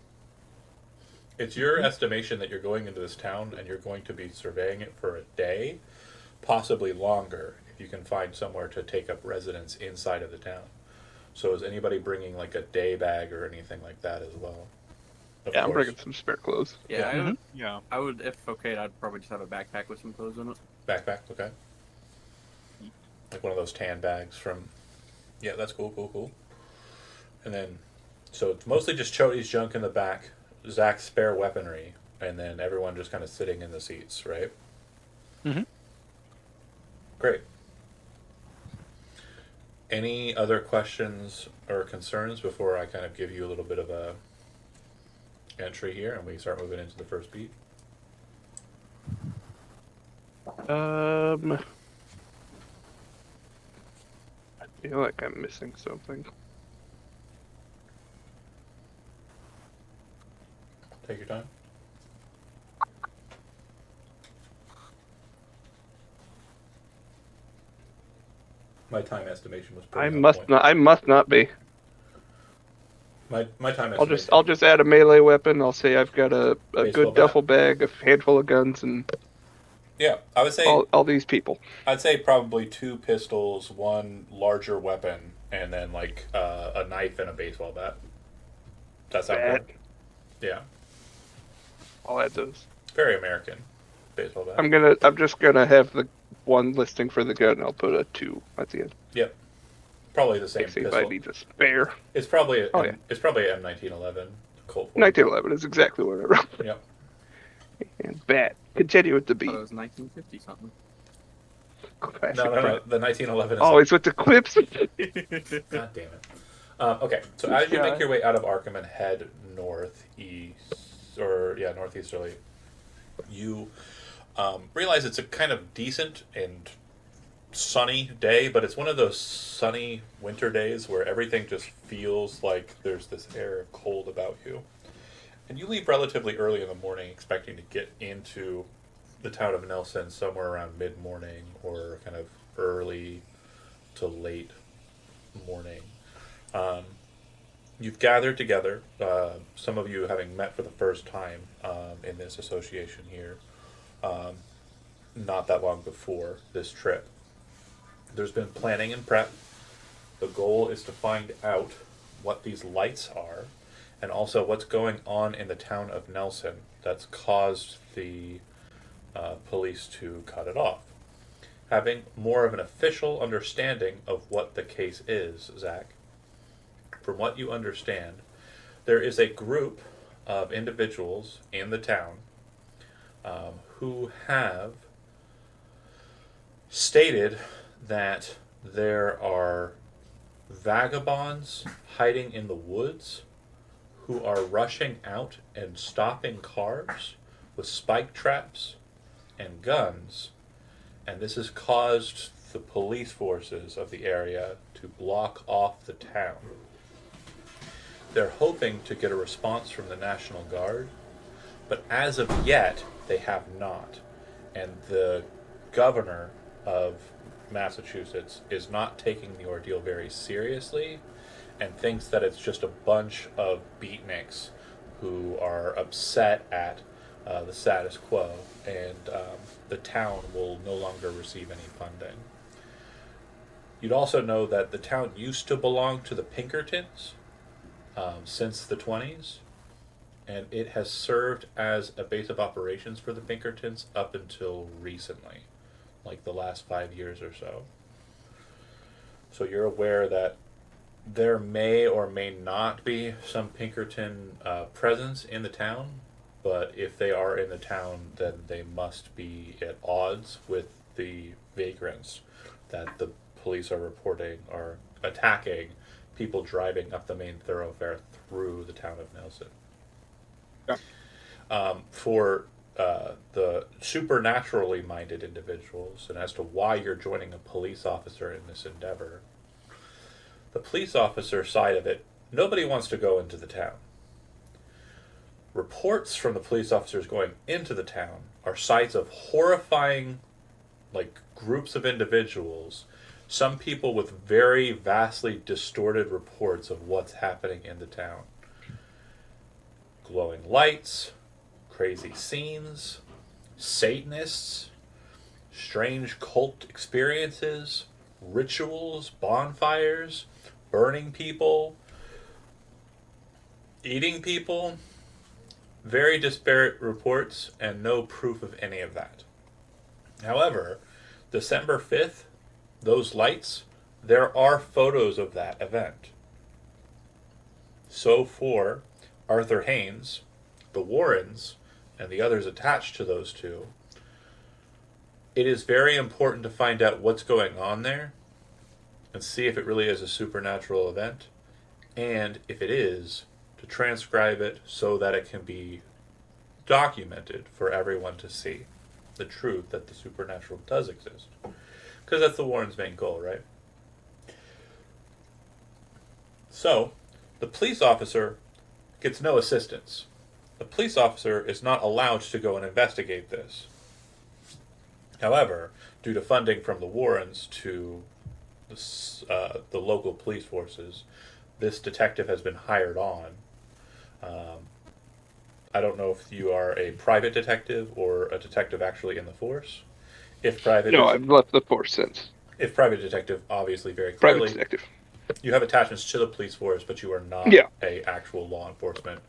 It's your estimation that you're going into this town and you're going to be surveying it for a day, possibly longer, if you can find somewhere to take up residence inside of the town. So is anybody bringing like a day bag or anything like that as well? Yeah, I'm bringing some spare clothes. Yeah, Yeah. I would, if okay, I'd probably just have a backpack with some clothes in it. Backpack, okay. Like one of those tan bags from... Yeah, that's cool. And then, so it's mostly just Chody's junk in the back, Zach's spare weaponry, and then everyone just kind of sitting in the seats, right? Mm-hmm. Great. Any other questions or concerns before I kind of give you a little bit of a entry here and we start moving into the first beat? I feel like I'm missing something. Take your time. My time estimation was pretty I on must point. not. I must not be. My time I'll estimation. just add a melee weapon. I'll say I've got a Baseball good bat. duffel bag, a handful of guns, and Yeah, I would say all these people. I'd say probably 2 pistols, one larger weapon, and then like a knife and a baseball bat. Does that sound Bat. good? Yeah, I'll add those. very American baseball bat. I'm just gonna have the one listing for the gun. I'll put a 2 at the end. Yep, probably the In same case anybody pistol. needs a spare. It's probably Oh, yeah. it's probably an M1911 Colt 40. 1911 is exactly what I wrote. Yep. And bat. Continue with the I B. thought it was 1950 something. Classic No. Brett. The 1911 is Always with the quips. God damn it. Okay, so as you make your way out of Arkham and head northeasterly, you realize it's a kind of decent and sunny day, but it's one of those sunny winter days where everything just feels like there's this air of cold about you. And you leave relatively early in the morning expecting to get into the town of Nelson somewhere around mid-morning or kind of early to late morning. You've gathered together, some of you having met for the first time in this association here, not that long before this trip. There's been planning and prep. The goal is to find out what these lights are and also what's going on in the town of Nelson that's caused the police to cut it off. Having more of an official understanding of what the case is, Zach, from what you understand, there is a group of individuals in the town who have stated that there are vagabonds hiding in the woods who are rushing out and stopping cars with spike traps and guns, and this has caused the police forces of the area to block off the town. They're hoping to get a response from the National Guard, but as of yet, they have not. And the governor of Massachusetts is not taking the ordeal very seriously and thinks that it's just a bunch of beatniks who are upset at the status quo, and the town will no longer receive any funding. You'd also know that the town used to belong to the Pinkertons since the 20s, and it has served as a base of operations for the Pinkertons up until recently, like the last 5 years or so. So you're aware that there may or may not be some Pinkerton presence in the town, but if they are in the town, then they must be at odds with the vagrants that the police are reporting are attacking people driving up the main thoroughfare through the town of Nelson. Yeah. For the supernaturally minded individuals, and as to why you're joining a police officer in this endeavor, the police officer side of it, nobody wants to go into the town. Reports from the police officers going into the town are sites of horrifying, like, groups of individuals, some people with very vastly distorted reports of what's happening in the town. Glowing lights, crazy scenes, Satanists, strange cult experiences, rituals, bonfires, burning people, eating people. Very disparate reports and no proof of any of that. However, December 5th, those lights, there are photos of that event. So for Arthur Haynes, the Warrens, and the others attached to those two, it is very important to find out what's going on there and see if it really is a supernatural event, and if it is, to transcribe it so that it can be documented for everyone to see the truth that the supernatural does exist. Because that's the Warren's main goal, right? So, the police officer gets no assistance. The police officer is not allowed to go and investigate this. However, due to funding from the Warrens to the local police forces, this detective has been hired on. I don't know if you are a private detective or a detective actually in the force. If private, No, I've left the force since. if private detective, obviously very Private clearly, detective. you have attachments to the police force, but you are not Yeah. a actual law enforcement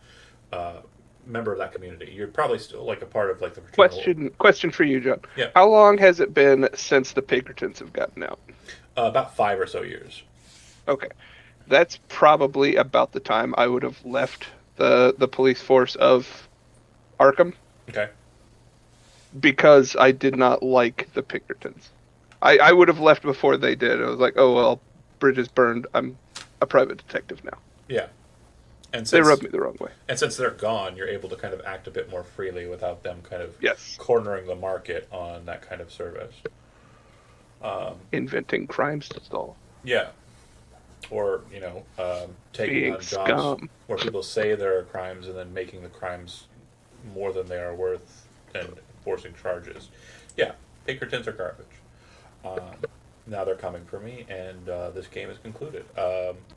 member of that community. You're probably still like a part of like the fraternal. Question for you, John. Yeah. How long has it been since the Pinkertons have gotten out? About 5 or so years. Okay. That's probably about the time I would have left the police force of Arkham Okay. because I did not like the Pinkertons. I would have left before they did. I was like, oh, well, bridges burned. I'm a private detective now. Yeah. And They since rubbed me the wrong way. and since they're gone, you're able to kind of act a bit more freely without them kind of Yes. cornering the market on that kind of service. Inventing crimes to stall. Yeah. Or, taking Being on jobs scum. where people say there are crimes and then making the crimes more than they are worth and enforcing charges. Yeah, Pinkertons are garbage. Now they're coming for me, and this game is concluded.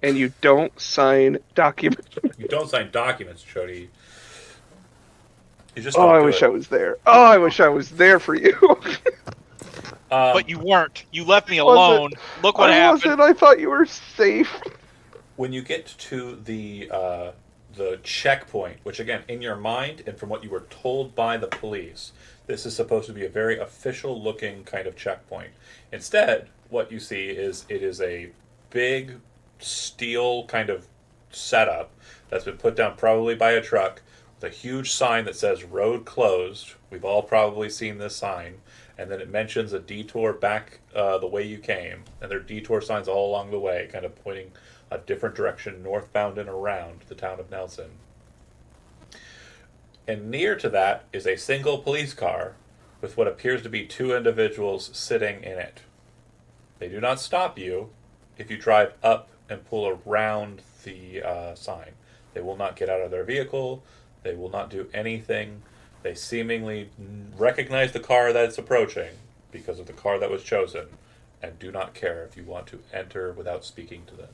And you don't sign documents. You don't sign documents, Chody. You just Oh, don't I do wish it. I was there. Oh, I wish I was there for you. But you weren't. You left me Wasn't- alone. Look what I happened. wasn't. I thought you were safe. When you get to the checkpoint, which again, in your mind and from what you were told by the police, this is supposed to be a very official looking kind of checkpoint. Instead, what you see is it is a big steel kind of setup that's been put down probably by a truck with a huge sign that says road closed. We've all probably seen this sign. And then it mentions a detour back the way you came. And there are detour signs all along the way, kind of pointing a different direction, northbound and around the town of Nelson. And near to that is a single police car with what appears to be 2 individuals sitting in it. They do not stop you if you drive up and pull around the sign. They will not get out of their vehicle. They will not do anything. They seemingly recognize the car that's approaching because of the car that was chosen and do not care if you want to enter without speaking to them.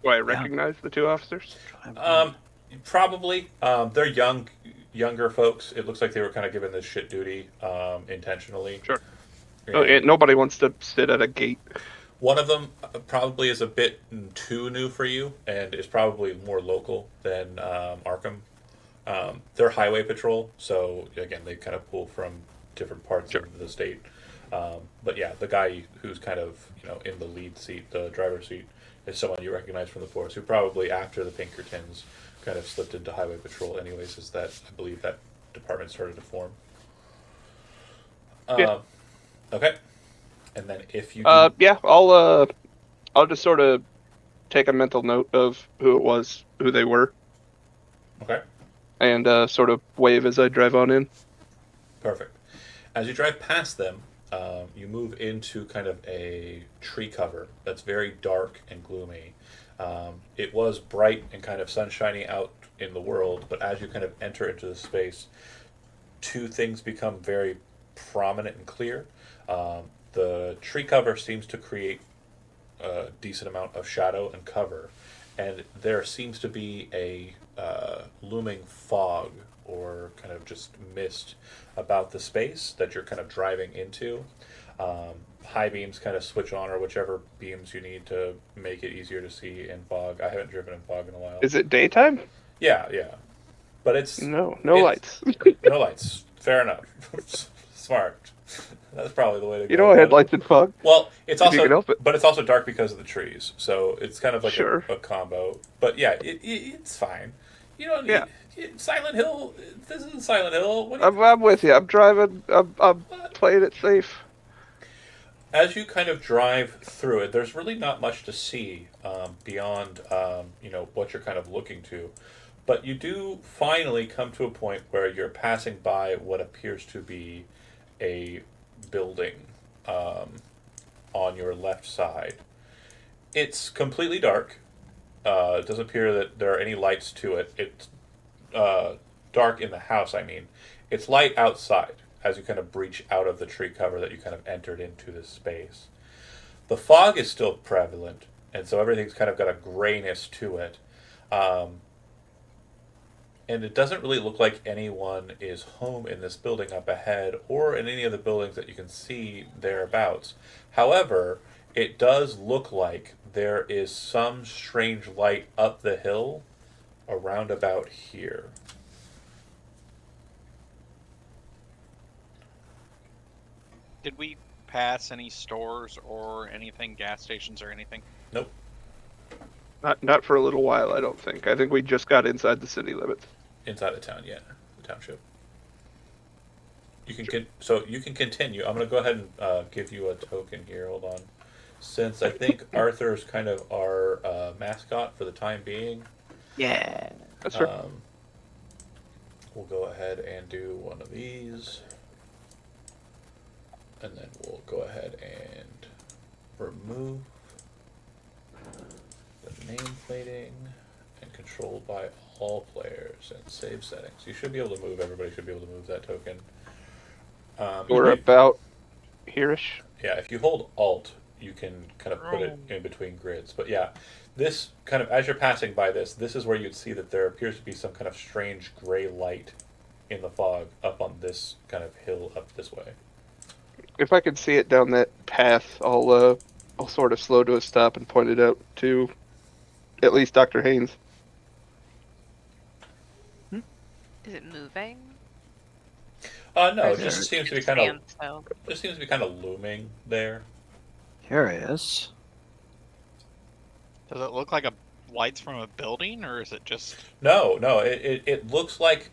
Do I recognize the 2 officers? Probably. They're younger folks. It looks like they were kind of given this shit duty intentionally. Sure. Yeah. Oh, nobody wants to sit at a gate. One of them probably is a bit too new for you and is probably more local than Arkham. They're highway patrol, so again, they kind of pull from different parts of the state. But yeah, the guy who's kind of in the lead seat, the driver's seat, is someone you recognize from the force, who probably after the Pinkertons kind of slipped into highway patrol. Anyways, is that I believe that department started to form. Yeah. Okay, and then if you Yeah, I'll just sort of take a mental note of who they were, okay. and sort of wave as I drive on in. Perfect. As you drive past them, you move into kind of a tree cover that's very dark and gloomy. It was bright and kind of sunshiny out in the world, but as you kind of enter into the space, 2 things become very prominent and clear. The tree cover seems to create a decent amount of shadow and cover, and there seems to be a looming fog or kind of just mist about the space that you're kind of driving into. High beams kind of switch on, or whichever beams you need to make it easier to see in fog. I haven't driven in fog in a while. Is it daytime? Yeah, but it's No it's- lights. no lights. Fair enough. Smart. That's probably the way to go. You know I had lights in fog. Well, it's If you can also, help it. but it's also dark because of the trees, so it's kind of like Sure. a combo. But yeah, it's fine. You don't need Silent Hill. This isn't Silent Hill. What do you, I'm with you. I'm driving. I'm playing it safe. as you kind of drive through it, there's really not much to see beyond what you're kind of looking to. But you do finally come to a point where you're passing by what appears to be a building on your left side. It's completely dark. It doesn't appear that there are any lights to it. It's dark in the house, I mean. It's light outside as you kind of breach out of the tree cover that you kind of entered into this space. The fog is still prevalent, and so everything's kind of got a grayness to it. and it doesn't really look like anyone is home in this building up ahead or in any of the buildings that you can see thereabouts. However, it does look like there is some strange light up the hill around about here. Did we pass any stores or anything, gas stations or anything? Nope. Not for a little while, I don't think. I think we just got inside the city limits. Inside the town, yeah, the township. You can so you can continue. I'm gonna go ahead and give you a token here. Hold on, since I think Arthur's kind of our mascot for the time being. Yeah. That's right. We'll go ahead and do one of these, and then we'll go ahead and remove the nameplating and controlled by all players and save settings. You should be able to move. Everybody should be able to move that token. We're about here-ish. Yeah, if you hold Alt, you can kind of put it in between grids. But yeah, this kind of, as you're passing by this is where you'd see that there appears to be some kind of strange gray light in the fog up on this kind of hill up this way. If I can see it down that path, I'll sort of slow to a stop and point it out to at least Dr. Haynes. Is it moving? No, Or it is just seems to be stand kind of still? just seems to be kind of looming there. Curious. Does it look like a lights from a building, or is it just? No, it looks like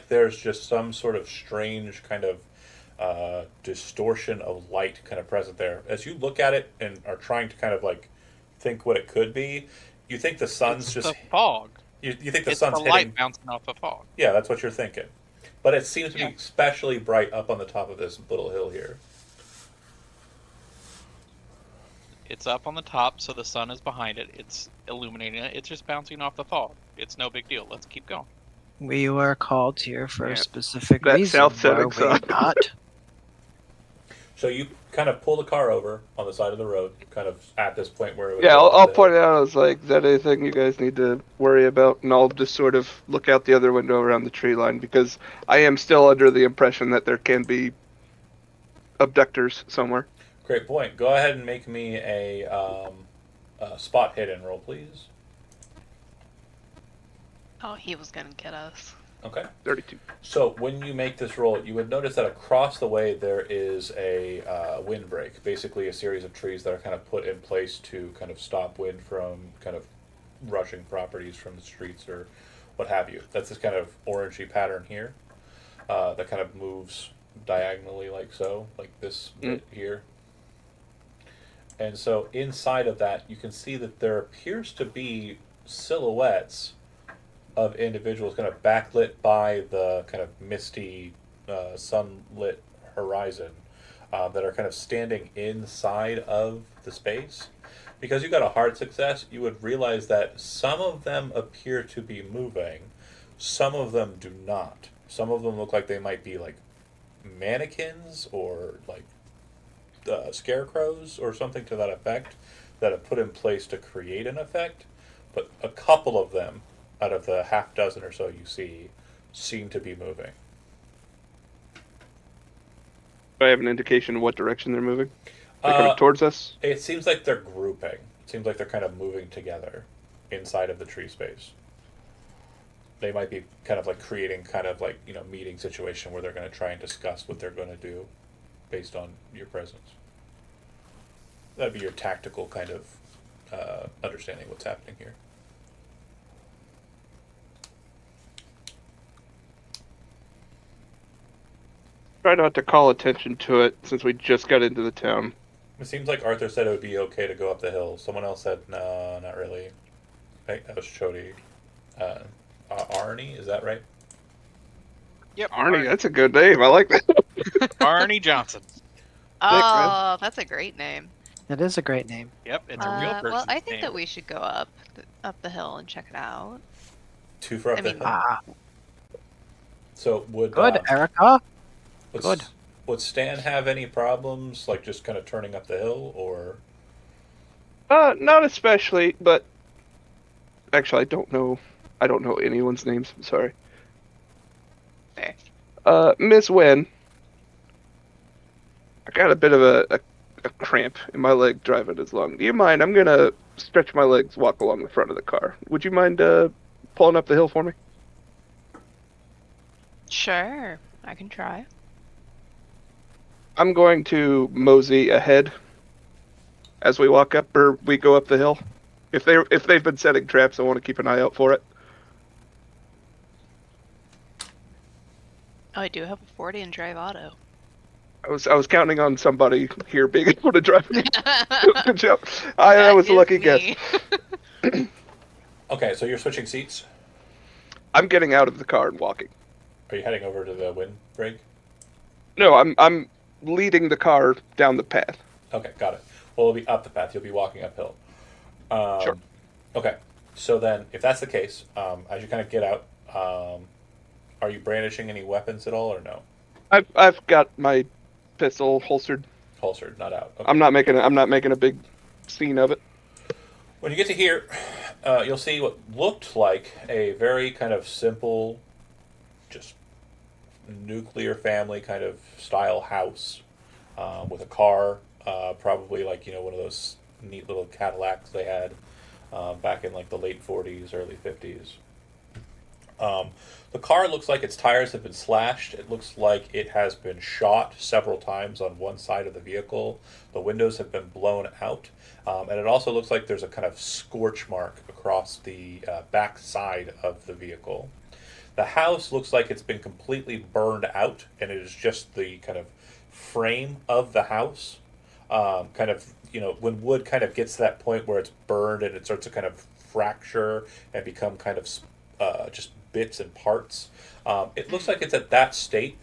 there's just some sort of strange kind of distortion of light kind of present there. As you look at it and are trying to kind of like think what it could be, you think the sun's It's just the fog. you think the It's sun's the light hitting. bouncing off the fog. Yeah, that's what you're thinking. But it seems to be Yeah. especially bright up on the top of this little hill here. It's up on the top, so the sun is behind it. It's illuminating it. It's just bouncing off the fog. It's no big deal. Let's keep going. We were called here for Yeah. a specific That reason. south setting were we sun. not? So you kind of pull the car over on the side of the road, kind of at this point where it would Yeah, go I'll up the point hill. it out. I was like, is that anything you guys need to worry about? And I'll just sort of look out the other window around the tree line because I am still under the impression that there can be abductors somewhere. Great point. Go ahead and make me a spot hidden roll, please. Oh, he was gonna get us. Okay. 32. So when you make this roll, you would notice that across the way there is a windbreak, basically a series of trees that are kind of put in place to kind of stop wind from kind of rushing properties from the streets or what have you. That's this kind of orangey pattern here that kind of moves diagonally like so, like this bit here. And so inside of that, you can see that there appears to be silhouettes of individuals kind of backlit by the kind of misty sunlit horizon that are kind of standing inside of the space. Because you got a hard success, you would realize that some of them appear to be moving, some of them do not. Some of them look like they might be like mannequins or like scarecrows or something to that effect that are put in place to create an effect. But a couple of them out of the half dozen or so you see seem to be moving. Do I have an indication of what direction they're moving? They're coming towards us? It seems like they're grouping. It seems like they're kind of moving together inside of the tree space. They might be kind of like creating kind of like, you know, meeting situation where they're going to try and discuss what they're going to do based on your presence. That'd be your tactical kind of understanding what's happening here. Try not to call attention to it since we just got into the town. It seems like Arthur said it would be okay to go up the hill. Someone else said, no, not really. I think that was Chody. Arnie, is that right? Yep. Arnie, that's a good name. I like that. Arnie Johnson. Oh, that's a great name. It is a great name. Yep, it's a real person. Well, I think that we should go up the hill and check it out. 2 for up I the mean, hill. Ah, So would good, Erica. would, would Stan have any problems, like just kind of turning up the hill, or? Not especially, but actually, I don't know I don't know anyone's names. I'm sorry. Fair. Miss Wen, I got a bit of a cramp in my leg driving as long. Do you mind? I'm gonna stretch my legs, walk along the front of the car. Would you mind pulling up the hill for me? Sure, I can try. I'm going to mosey ahead as we walk up or we go up the hill. If they've been setting traps, I want to keep an eye out for it. Oh, I do have a 40 and drive auto. I was counting on somebody here being able to drive. Good job. That That was a is lucky me. guess. Okay, so you're switching seats. I'm getting out of the car and walking. Are you heading over to the windbreak? No, I'm leading the car down the path. Okay, got it. Well, it'll be up the path. You'll be walking uphill. Sure. Okay, so then, if that's the case, as you kind of get out, are you brandishing any weapons at all, or no? I've got my pistol holstered. Holstered, not out. Okay. I'm not making a big scene of it. When you get to here, you'll see what looked like a very kind of simple, just nuclear family kind of style house with a car, probably like one of those neat little Cadillacs they had back in like the late 40s, early 50s. The car looks like its tires have been slashed. It looks like it has been shot several times on one side of the vehicle. The windows have been blown out. And it also looks like there's a kind of scorch mark across the back side of the vehicle. The house looks like it's been completely burned out, and it is just the kind of frame of the house. When wood kind of gets to that point where it's burned and it starts to kind of fracture and become kind of just bits and parts. It looks like it's at that state.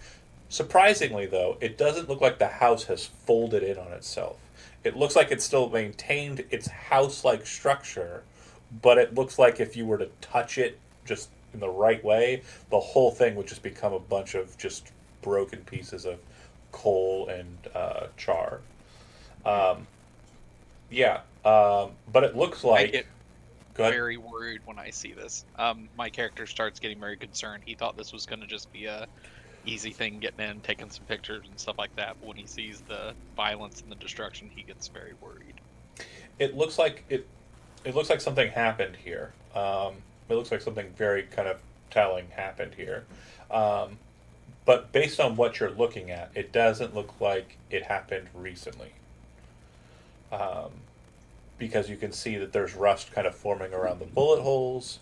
Surprisingly, though, it doesn't look like the house has folded in on itself. It looks like it's still maintained its house-like structure, but it looks like if you were to touch it just in the right way, the whole thing would just become a bunch of just broken pieces of coal and char. But it looks like... I get Go ahead. very worried when I see this. My character starts getting very concerned. He thought this was going to just be a easy thing, getting in, taking some pictures and stuff like that. But when he sees the violence and the destruction, he gets very worried. It looks like it looks like something happened here. It looks like something very kind of telling happened here. But based on what you're looking at, it doesn't look like it happened recently. Because you can see that there's rust kind of forming around the bullet holes.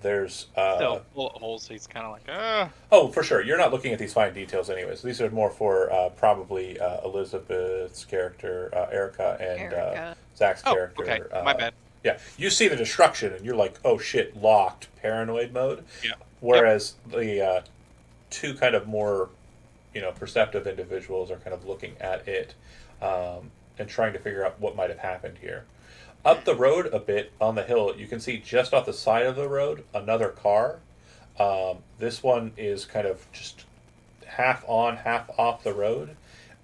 There's Still, bullet holes, he's kind of like, Oh, for sure. You're not looking at these fine details anyways. These are more for probably Elizabeth's character, Erica, and Erica. Zach's oh, character. okay, my bad. Yeah, you see the destruction and you're like, oh shit, locked, paranoid mode. Yeah. Whereas the two kind of more, perceptive individuals are kind of looking at it and trying to figure out what might have happened here. Up the road a bit on the hill, you can see just off the side of the road another car. This one is kind of just half on, half off the road.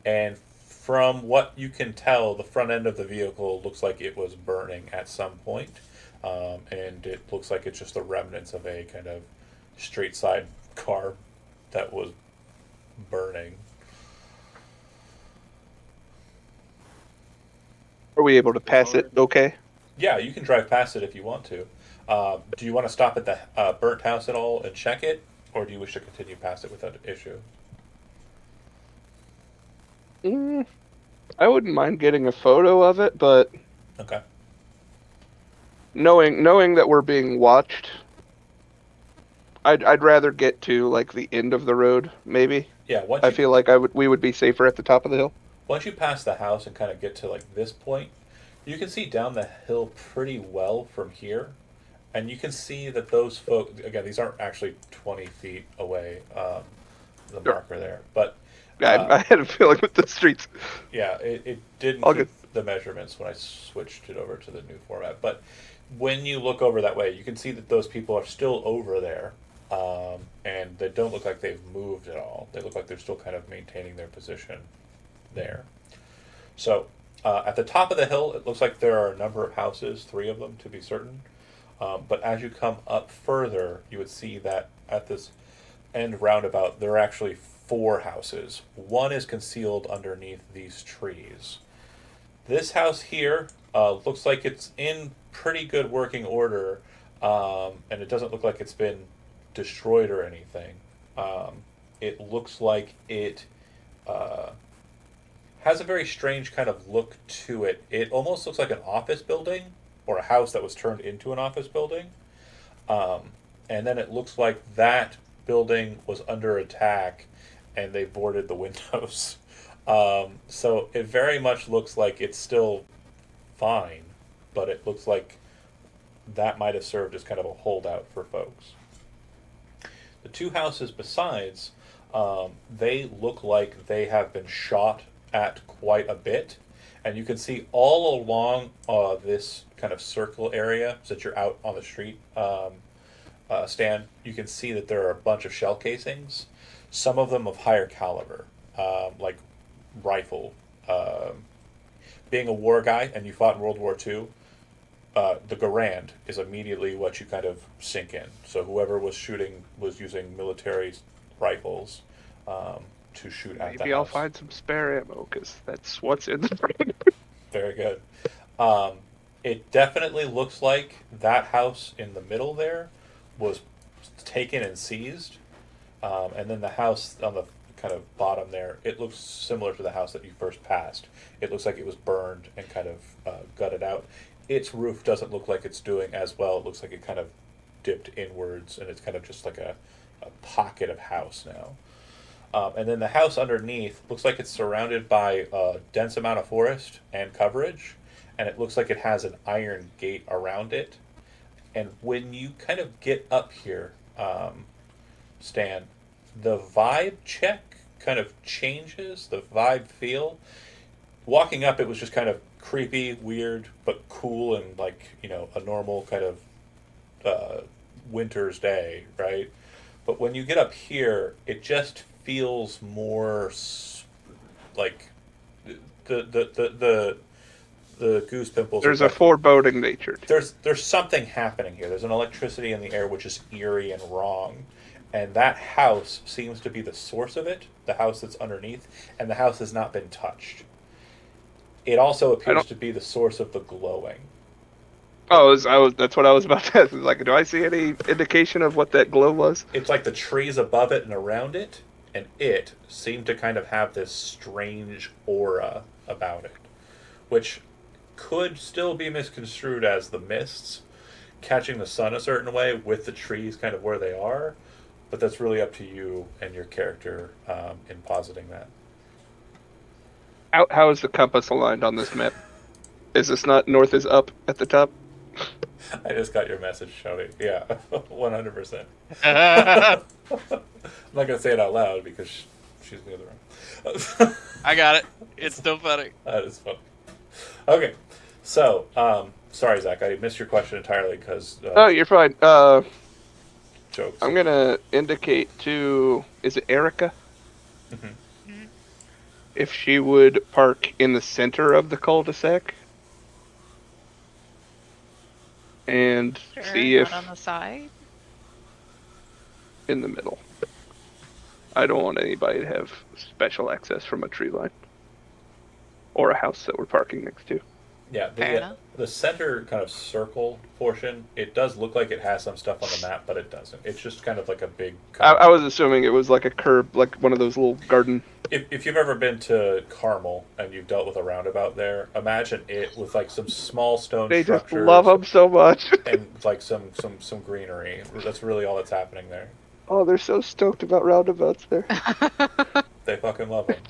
And from what you can tell, the front end of the vehicle looks like it was burning at some point. And it looks like it's just the remnants of a kind of straight side car that was burning. Are we able to pass it? Okay. Yeah, you can drive past it if you want to. Do you want to stop at the burnt house at all and check it, or do you wish to continue past it without issue? I wouldn't mind getting a photo of it, but Okay. knowing that we're being watched, I'd rather get to like the end of the road, maybe. Yeah. I feel like we would be safer at the top of the hill. Once you pass the house and kind of get to like this point, you can see down the hill pretty well from here, and you can see that those folks, again, these aren't actually 20 feet away, the Sure. marker there, but I had a feeling with the streets. yeah, it didn't All keep good. the measurements when I switched it over to the new format. But when you look over that way, you can see that those people are still over there, and they don't look like they've moved at all. They look like they're still kind of maintaining their position there. So at the top of the hill, it looks like there are a number of houses, 3 of them to be certain. But as you come up further, you would see that at this end roundabout, there are actually 4 houses. One is concealed underneath these trees. This house here looks like it's in pretty good working order, and it doesn't look like it's been destroyed or anything. It looks like it has a very strange kind of look to it. It almost looks like an office building or a house that was turned into an office building. And then it looks like that building was under attack and they boarded the windows. So it very much looks like it's still fine, but it looks like that might have served as kind of a holdout for folks. The 2 houses besides, they look like they have been shot at quite a bit, and you can see all along this kind of circle area, so that you're out on the street stand, you can see that there are a bunch of shell casings, some of them of higher caliber, like rifle. Being a war guy and you fought in World War II, the Garand is immediately what you kind of sink in. So whoever was shooting was using military rifles to shoot at the house. Maybe I'll find some spare ammo, because that's what's in the brain. Very good. It definitely looks like that house in the middle there was taken and seized. And then the house on the kind of bottom there, it looks similar to the house that you first passed. It looks like it was burned and kind of gutted out. Its roof doesn't look like it's doing as well. It looks like it kind of dipped inwards, and it's kind of just like a pocket of house now. And then the house underneath looks like it's surrounded by a dense amount of forest and coverage, and it looks like it has an iron gate around it. And when you kind of get up here, Stan, the vibe check kind of changes, the vibe feel. Walking up, it was just kind of creepy, weird, but cool, and like, you know, a normal kind of winter's day, right? But when you get up here, it just feels more like the goose pimples. There's a foreboding nature. There's something happening here. There's an electricity in the air which is eerie and wrong. And that house seems to be the source of it, the house that's underneath, and the house has not been touched. It also appears to be the source of the glowing. Oh, that's what I was about to ask. Like, do I see any indication of what that glow was? It's like the trees above it and around it, and it seemed to kind of have this strange aura about it, which could still be misconstrued as the mists catching the sun a certain way with the trees kind of where they are, but that's really up to you and your character in positing that. How is the compass aligned on this map? Is this not north is up at the top? I just got your message, Shouty. Yeah, 100%. I'm not going to say it out loud because she's in the other room. I got it. It's still funny. That is funny. Okay, so, sorry, Zach, I missed your question entirely because... oh, you're fine. Jokes. I'm going to indicate to... Is it Erica? Mhm. If she would park in the center of the cul-de-sac. And Sure, see if... not on the side. In the middle. I don't want anybody to have special access from a tree line. Or a house that we're parking next to. Yeah, Fair enough. the center kind of circle portion, it does look like it has some stuff on the map, but it doesn't. It's just kind of like a big... I was assuming it was like a curb, like one of those little garden... If you've ever been to Carmel and you've dealt with a roundabout there, imagine it with like some small stone They structures. just love them so much. And like some greenery. That's really all that's happening there. Oh, they're so stoked about roundabouts there. They fucking love them.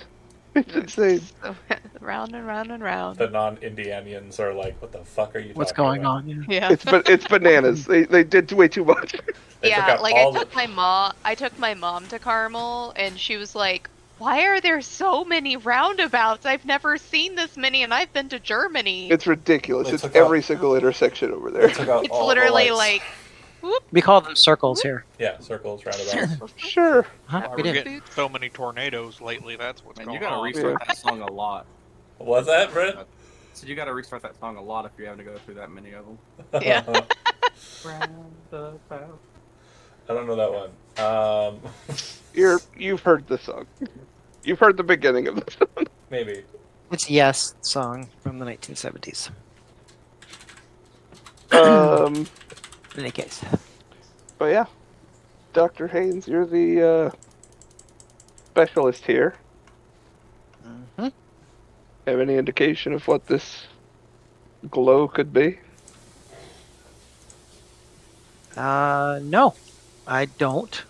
It's insane. So, round and round and round. The non-Indianians are like, what the fuck are you What's talking going about? on? Yeah. Yeah. It's bananas. They did way too much. They Yeah, forgot like all I took my mom to Carmel, and she was like, "Why are there so many roundabouts? I've never seen this many, and I've been to Germany." It's ridiculous. They It's took every out- single intersection over there. Took out It's all the literally lights. like, whoop, We call them circles here. Yeah, circles, roundabouts. Sure. Huh? Why We we're did. getting so many tornadoes lately. That's what's Man, going you gotta on. restart that song a lot. Was that, Brent? So you gotta restart that song a lot if you're having to go through that many of them. Yeah. Roundabout. I don't know that one. You've heard the song. You've heard the beginning of the song. Maybe. It's Yes song from the 1970s. Um, In any case. but yeah, Dr. Haynes, you're the specialist here. Hmm. Have any indication of what this glow could be? No, I don't.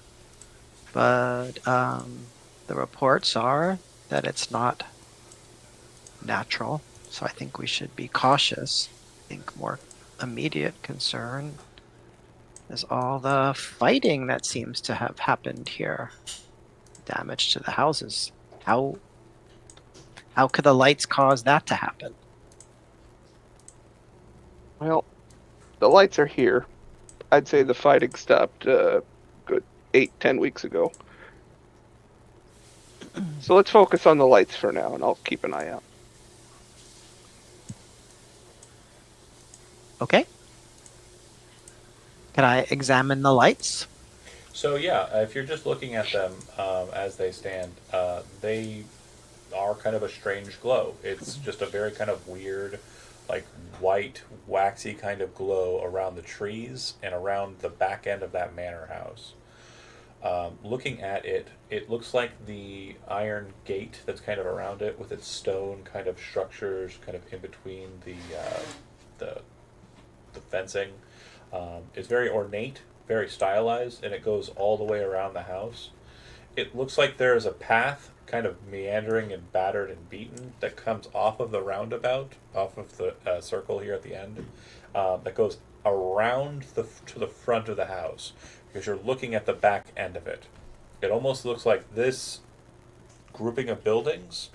But the reports are that it's not natural. So I think we should be cautious. I think more immediate concern is all the fighting that seems to have happened here. Damage to the houses. How could the lights cause that to happen? Well, the lights are here. I'd say the fighting stopped good 8-10 weeks ago. So let's focus on the lights for now, and I'll keep an eye out. Okay. Can I examine the lights? So yeah, if you're just looking at them as they stand, they are kind of a strange glow. It's just a very kind of weird, like white, waxy kind of glow around the trees and around the back end of that manor house. Looking at it, it looks like the iron gate that's kind of around it, with its stone kind of structures, kind of in between the the fencing. Is very ornate, very stylized, and it goes all the way around the house. It looks like there is a path kind of meandering and battered and beaten that comes off of the roundabout, off of the circle here at the end, that goes around to the front of the house, because you're looking at the back end of it. It almost looks like this grouping of buildings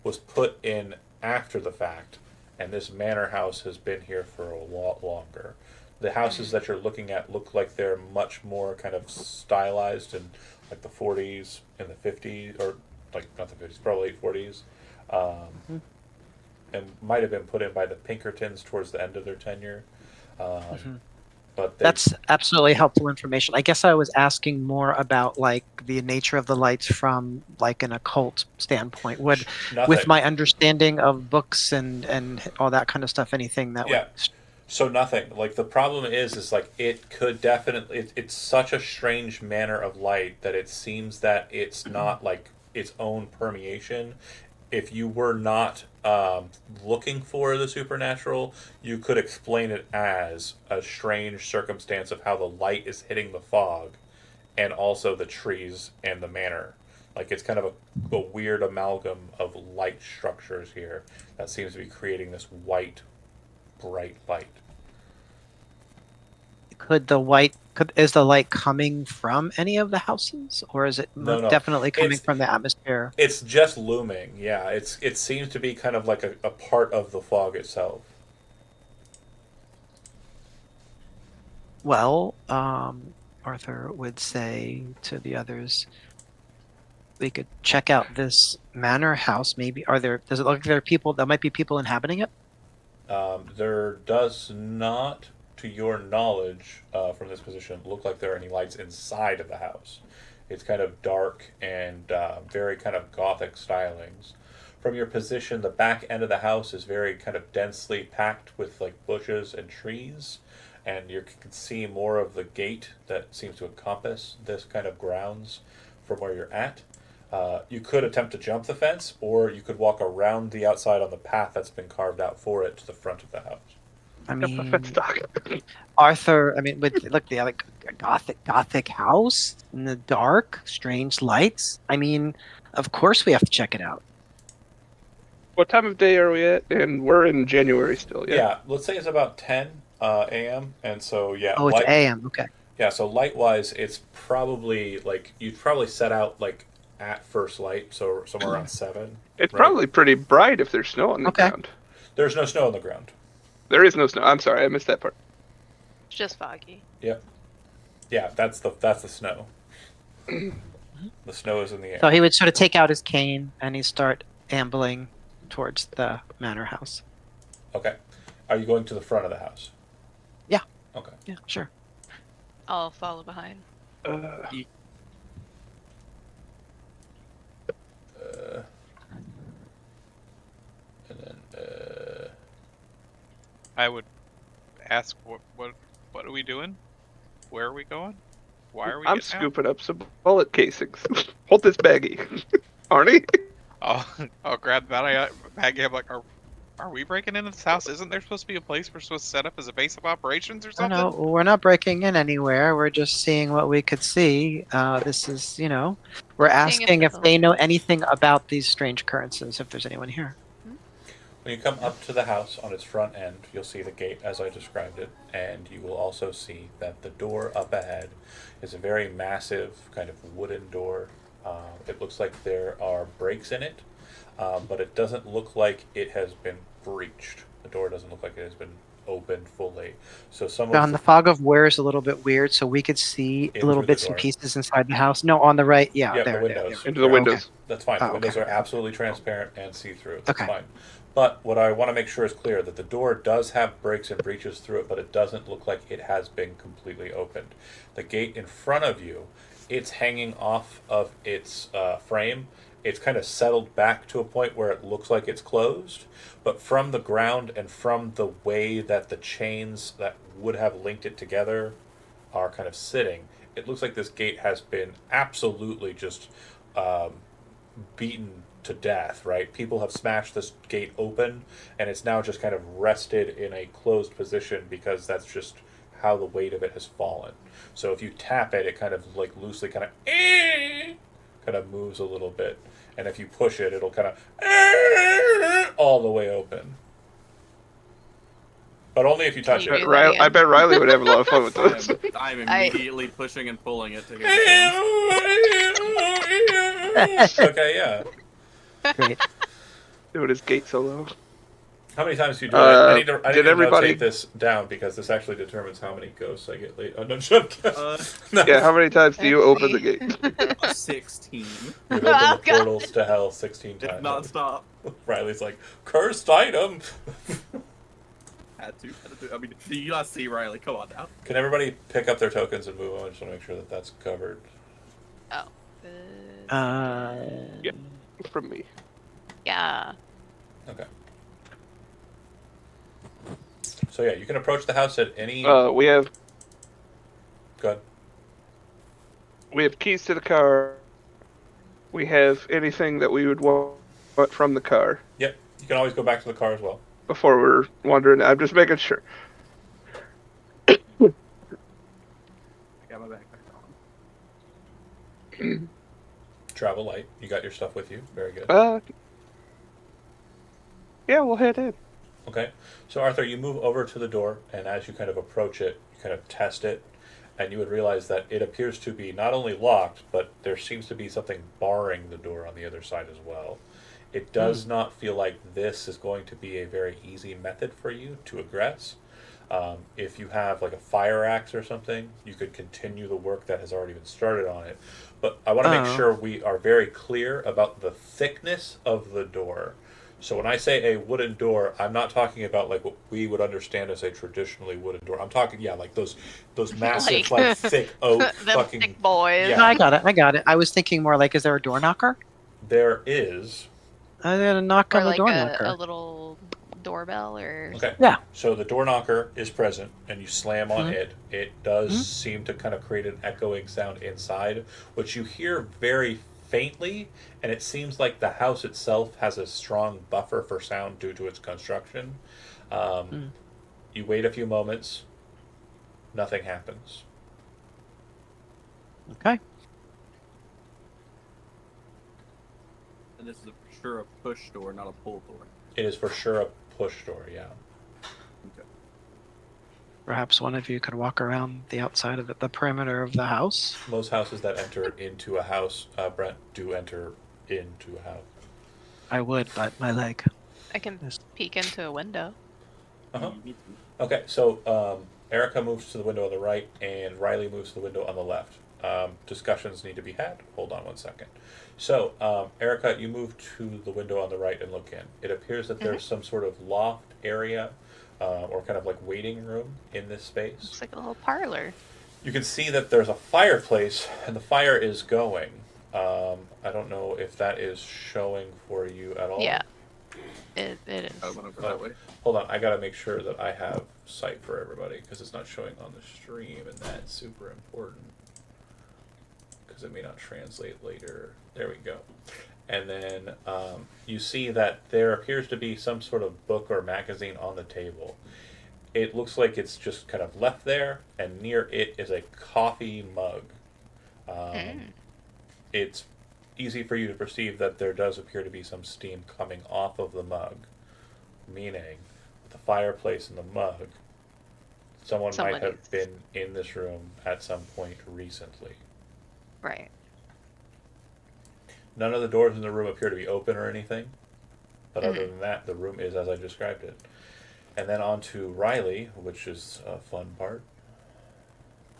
was put in after the fact, and this manor house has been here for a lot longer. The houses that you're looking at look like they're much more kind of stylized in like the 40s and the 50s, or like not the 50s, probably late 40s, and might have been put in by the Pinkertons towards the end of their tenure. But That's absolutely helpful information. I guess I was asking more about like the nature of the lights from like an occult standpoint. Would, with my understanding of books and all that kind of stuff, anything that would... So nothing. Like the problem is like it could definitely. It's such a strange manner of light that it seems that it's not like its own permeation. If you were not looking for the supernatural, you could explain it as a strange circumstance of how the light is hitting the fog, and also the trees and the manor. Like it's kind of a weird amalgam of light structures here that seems to be creating this white, bright light. Is the light coming from any of the houses, or is it No. definitely coming from the atmosphere? It's just looming. Yeah, it seems to be kind of like a part of the fog itself. Well, Arthur would say to the others, we could check out this manor house. Maybe does it look like there are people? There might be people inhabiting it. There does not, to your knowledge, from this position, look like there are any lights inside of the house. It's kind of dark and very kind of gothic stylings. From your position, the back end of the house is very kind of densely packed with like bushes and trees, and you can see more of the gate that seems to encompass this kind of grounds from where you're at. You could attempt to jump the fence, or you could walk around the outside on the path that's been carved out for it to the front of the house. I mean, Let's Arthur. I mean, look, the other gothic house in the dark, strange lights. I mean, of course we have to check it out. What time of day are we at? And we're in January still, yeah? Yeah, let's say it's about 10 a.m. And so, yeah. Oh, it's AM. Okay. Yeah, so light-wise, it's probably like you'd probably set out like at first light, so somewhere around 7. It's probably pretty bright if there's snow on the ground. There's no snow on the ground. There is no snow. I'm sorry, I missed that part. It's just foggy. Yep. Yeah, that's the snow. The snow is in the air. So he would sort of take out his cane and he'd start ambling towards the manor house. Okay. Are you going to the front of the house? Yeah. Okay. Yeah, sure. I'll follow behind. Uh, and then I would ask, what are we doing? Where are we going? Why are we I'm getting out? scooping up some bullet casings. Hold this baggie, Arnie. I'll grab the baggie. I'm like, are we breaking into this house? Isn't there supposed to be a place we're supposed to set up as a base of operations or Oh, something? no, we're not breaking in anywhere. We're just seeing what we could see. This is, we're Seeing if asking the if they know villagers- anything about these strange occurrences, if there's anyone here. when you come up to the house on its front end, you'll see the gate as I described it, and you will also see that the door up ahead is a very massive kind of wooden door. It looks like there are breaks in it, but it doesn't look like it has been breached. The door doesn't look like it has been opened fully. So some John, of the fog of war is a little bit weird, so we could see In little through the bits and door. pieces inside the house. No, on the right. Yeah, Yeah, the there. windows. Into the They're- windows. That's fine. The Oh, windows okay. are absolutely transparent and see-through. That's Okay. fine. But what I want to make sure is clear that the door does have breaks and breaches through it, but it doesn't look like it has been completely opened. The gate in front of you, it's hanging off of its frame. It's kind of settled back to a point where it looks like it's closed, but from the ground and from the way that the chains that would have linked it together are kind of sitting, it looks like this gate has been absolutely just um, beaten to death, right? People have smashed this gate open, and it's now just kind of rested in a closed position because that's just how the weight of it has fallen. So if you tap it, it kind of like loosely kind of moves a little bit, and if you push it, it'll kind of all the way open. But only if you touch Can you it. do that I again? bet Riley would have a lot of fun with those. I'm immediately pushing and pulling it to hear the sounds. Okay, yeah. Great. Doing his gate solo. How many times do you do it? I need to Did everybody? notate this down because this actually determines how many ghosts I get late. Oh, no, joke. No. Yeah, how many times do you Let's open the see. gate? 16. We've opened Oh, the God. portals to hell 16 If times. not stop. Riley's like, cursed item. Had to. I mean, you gotta see Riley. Come on now. Can everybody pick up their tokens and move on? I just want to make sure that that's covered. Oh. Yeah. From me. Yeah. Okay. So yeah, you can approach the house at any. We have Go ahead. keys to the car. We have anything that we would want from the car Yep. You can always go back to the car as well. before we're wandering. I'm just making sure. I got my backpack on. Travel light. You got your stuff with you. Very good. Yeah, we'll head in. Okay. So Arthur, you move over to the door, and as you kind of approach it, you kind of test it, and you would realize that it appears to be not only locked, but there seems to be something barring the door on the other side as well. It does not feel like this is going to be a very easy method for you to aggress. If you have like a fire axe or something, you could continue the work that has already been started on it. But I want to make sure we are very clear about the thickness of the door. So when I say a wooden door, I'm not talking about like what we would understand as a traditionally wooden door. I'm talking, yeah, like those massive, like thick oak Them fucking. thick boys. Yeah. No, I got it. I was thinking more like, is there a door knocker? There is. I got a knock Or on the like door a knocker. little doorbell or Okay. Yeah. So the door knocker is present, and you slam on it. It does seem to kind of create an echoing sound inside, which you hear very faintly, and it seems like the house itself has a strong buffer for sound due to its construction. You wait a few moments. Nothing happens. Okay. And this is for sure a push door, not a pull door. It is for sure a push door, yeah. Okay. Perhaps one of you could walk around the outside of the perimeter of the house. Most houses that enter into a house, Brent, do enter into a house. I would, but my leg. I can peek into a window. Uh-huh. You need to- Okay, so Erica moves to the window on the right, and Riley moves to the window on the left. Discussions need to be had. Hold on one second. So, Erica, you move to the window on the right and look in. It appears that there's some sort of loft area or kind of like waiting room in this space. Looks like a little parlor. You can see that there's a fireplace, and the fire is going. I don't know if that is showing for you at all. Yeah, it is. I went over that way. Hold on, I gotta make sure that I have sight for everybody, because it's not showing on the stream, and that's super important. Because it may not translate later. There we go. And then you see that there appears to be some sort of book or magazine on the table. It looks like it's just kind of left there, and near it is a coffee mug. It's easy for you to perceive that there does appear to be some steam coming off of the mug, meaning the fireplace and the mug, someone might have been in this room at some point recently. Right. None of the doors in the room appear to be open or anything, but other than that, the room is as I described it. And then on to Riley, which is a fun part.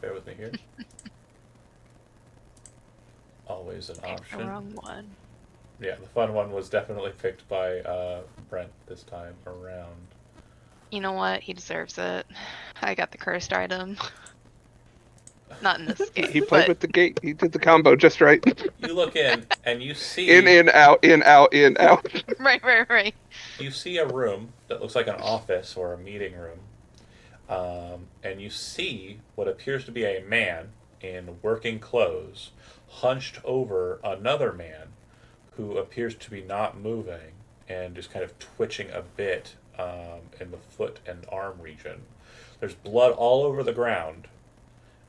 Bear with me here. Always an option. The wrong one. Yeah, the fun one was definitely picked by Brent this time around. You know what? He deserves it. I got the cursed item. Not in this game. He played with the gate. He did the combo just right. You look in, and you see... in, out, in, out, in, out. Right. You see a room that looks like an office or a meeting room. And you see what appears to be a man in working clothes hunched over another man who appears to be not moving and is kind of twitching a bit in the foot and arm region. There's blood all over the ground,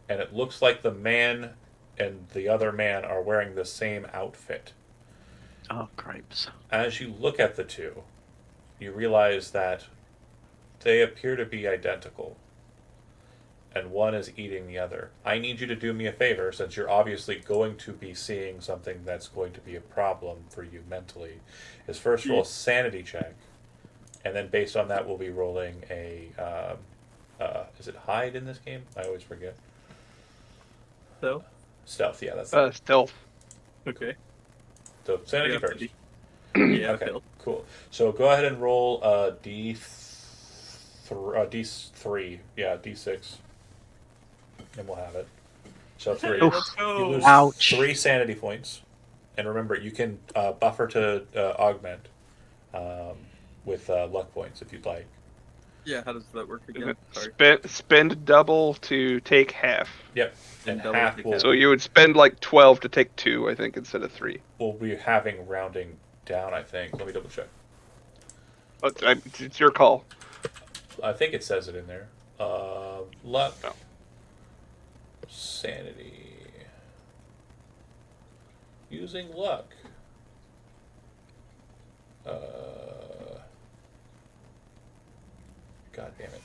and it looks like the man and the other man are wearing the same outfit. Oh, cripes. As you look at the two, you realize that they appear to be identical, and one is eating the other. I need you to do me a favor, since you're obviously going to be seeing something that's going to be a problem for you mentally, is first roll a sanity check, and then based on that we'll be rolling a, is it hide in this game? I always forget. Stealth, yeah, that's it. Stealth. Okay. So sanity first. Yeah, Okay, Phil. cool. So go ahead and roll a D3, yeah, D6, and we'll have it. So 3. Hey, let's go. You lose Ouch. 3 sanity points, and remember you can buffer to augment with luck points if you'd like. Yeah, how does that work again? Sorry. Spend double to take half. Yep, and double half take will half. So you would spend like 12 to take 2, I think, instead of 3. we'll be having rounding down. I think. Let me double check. It's your call. I think it says it in there. Luck, Oh. sanity, using luck. God damn it.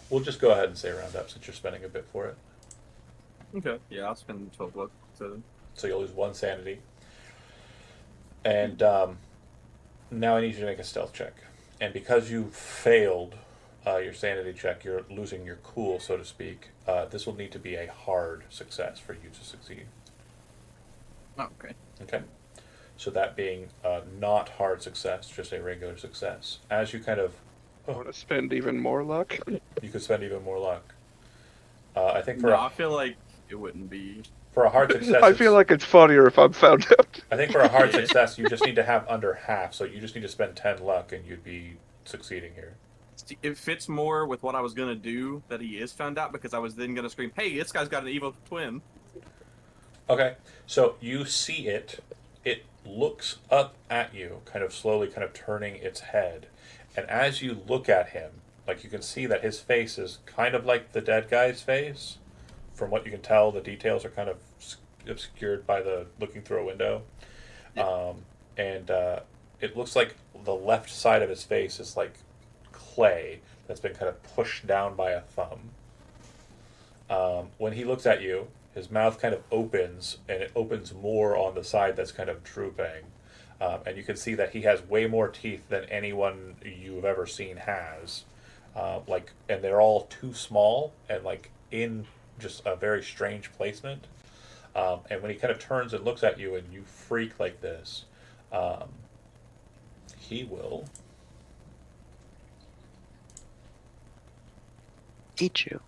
We'll just go ahead and say round up since you're spending a bit for it. Okay. Yeah, I'll spend 12 luck. So So you'll lose 1 sanity. And now I need you to make a stealth check. And because you failed your sanity check, you're losing your cool, so to speak. This will need to be a hard success for you to succeed. okay. Okay? So that being not hard success, just a regular success. As you kind of... I want to spend even more luck. You could spend even more luck. I think for No, a, I feel like it wouldn't be. for a hard success... I feel like it's funnier if I'm found out. I think for a hard success, you just need to have under half. So you just need to spend 10 luck and you'd be succeeding here. It fits more with what I was gonna do that he is found out, because I was then gonna scream, "Hey, this guy's got an evil twin." Okay, so you see it. It looks up at you, kind of slowly, kind of turning its head. And as you look at him, like you can see that his face is kind of like the dead guy's face. From what you can tell, the details are kind of obscured by the looking through a window. Yeah. It looks like the left side of his face is like clay that's been kind of pushed down by a thumb. When he looks at you, his mouth kind of opens, and it opens more on the side that's kind of drooping. And you can see that he has way more teeth than anyone you've ever seen has. And they're all too small and like in just a very strange placement. And when he kind of turns and looks at you and you freak like this, he will eat you.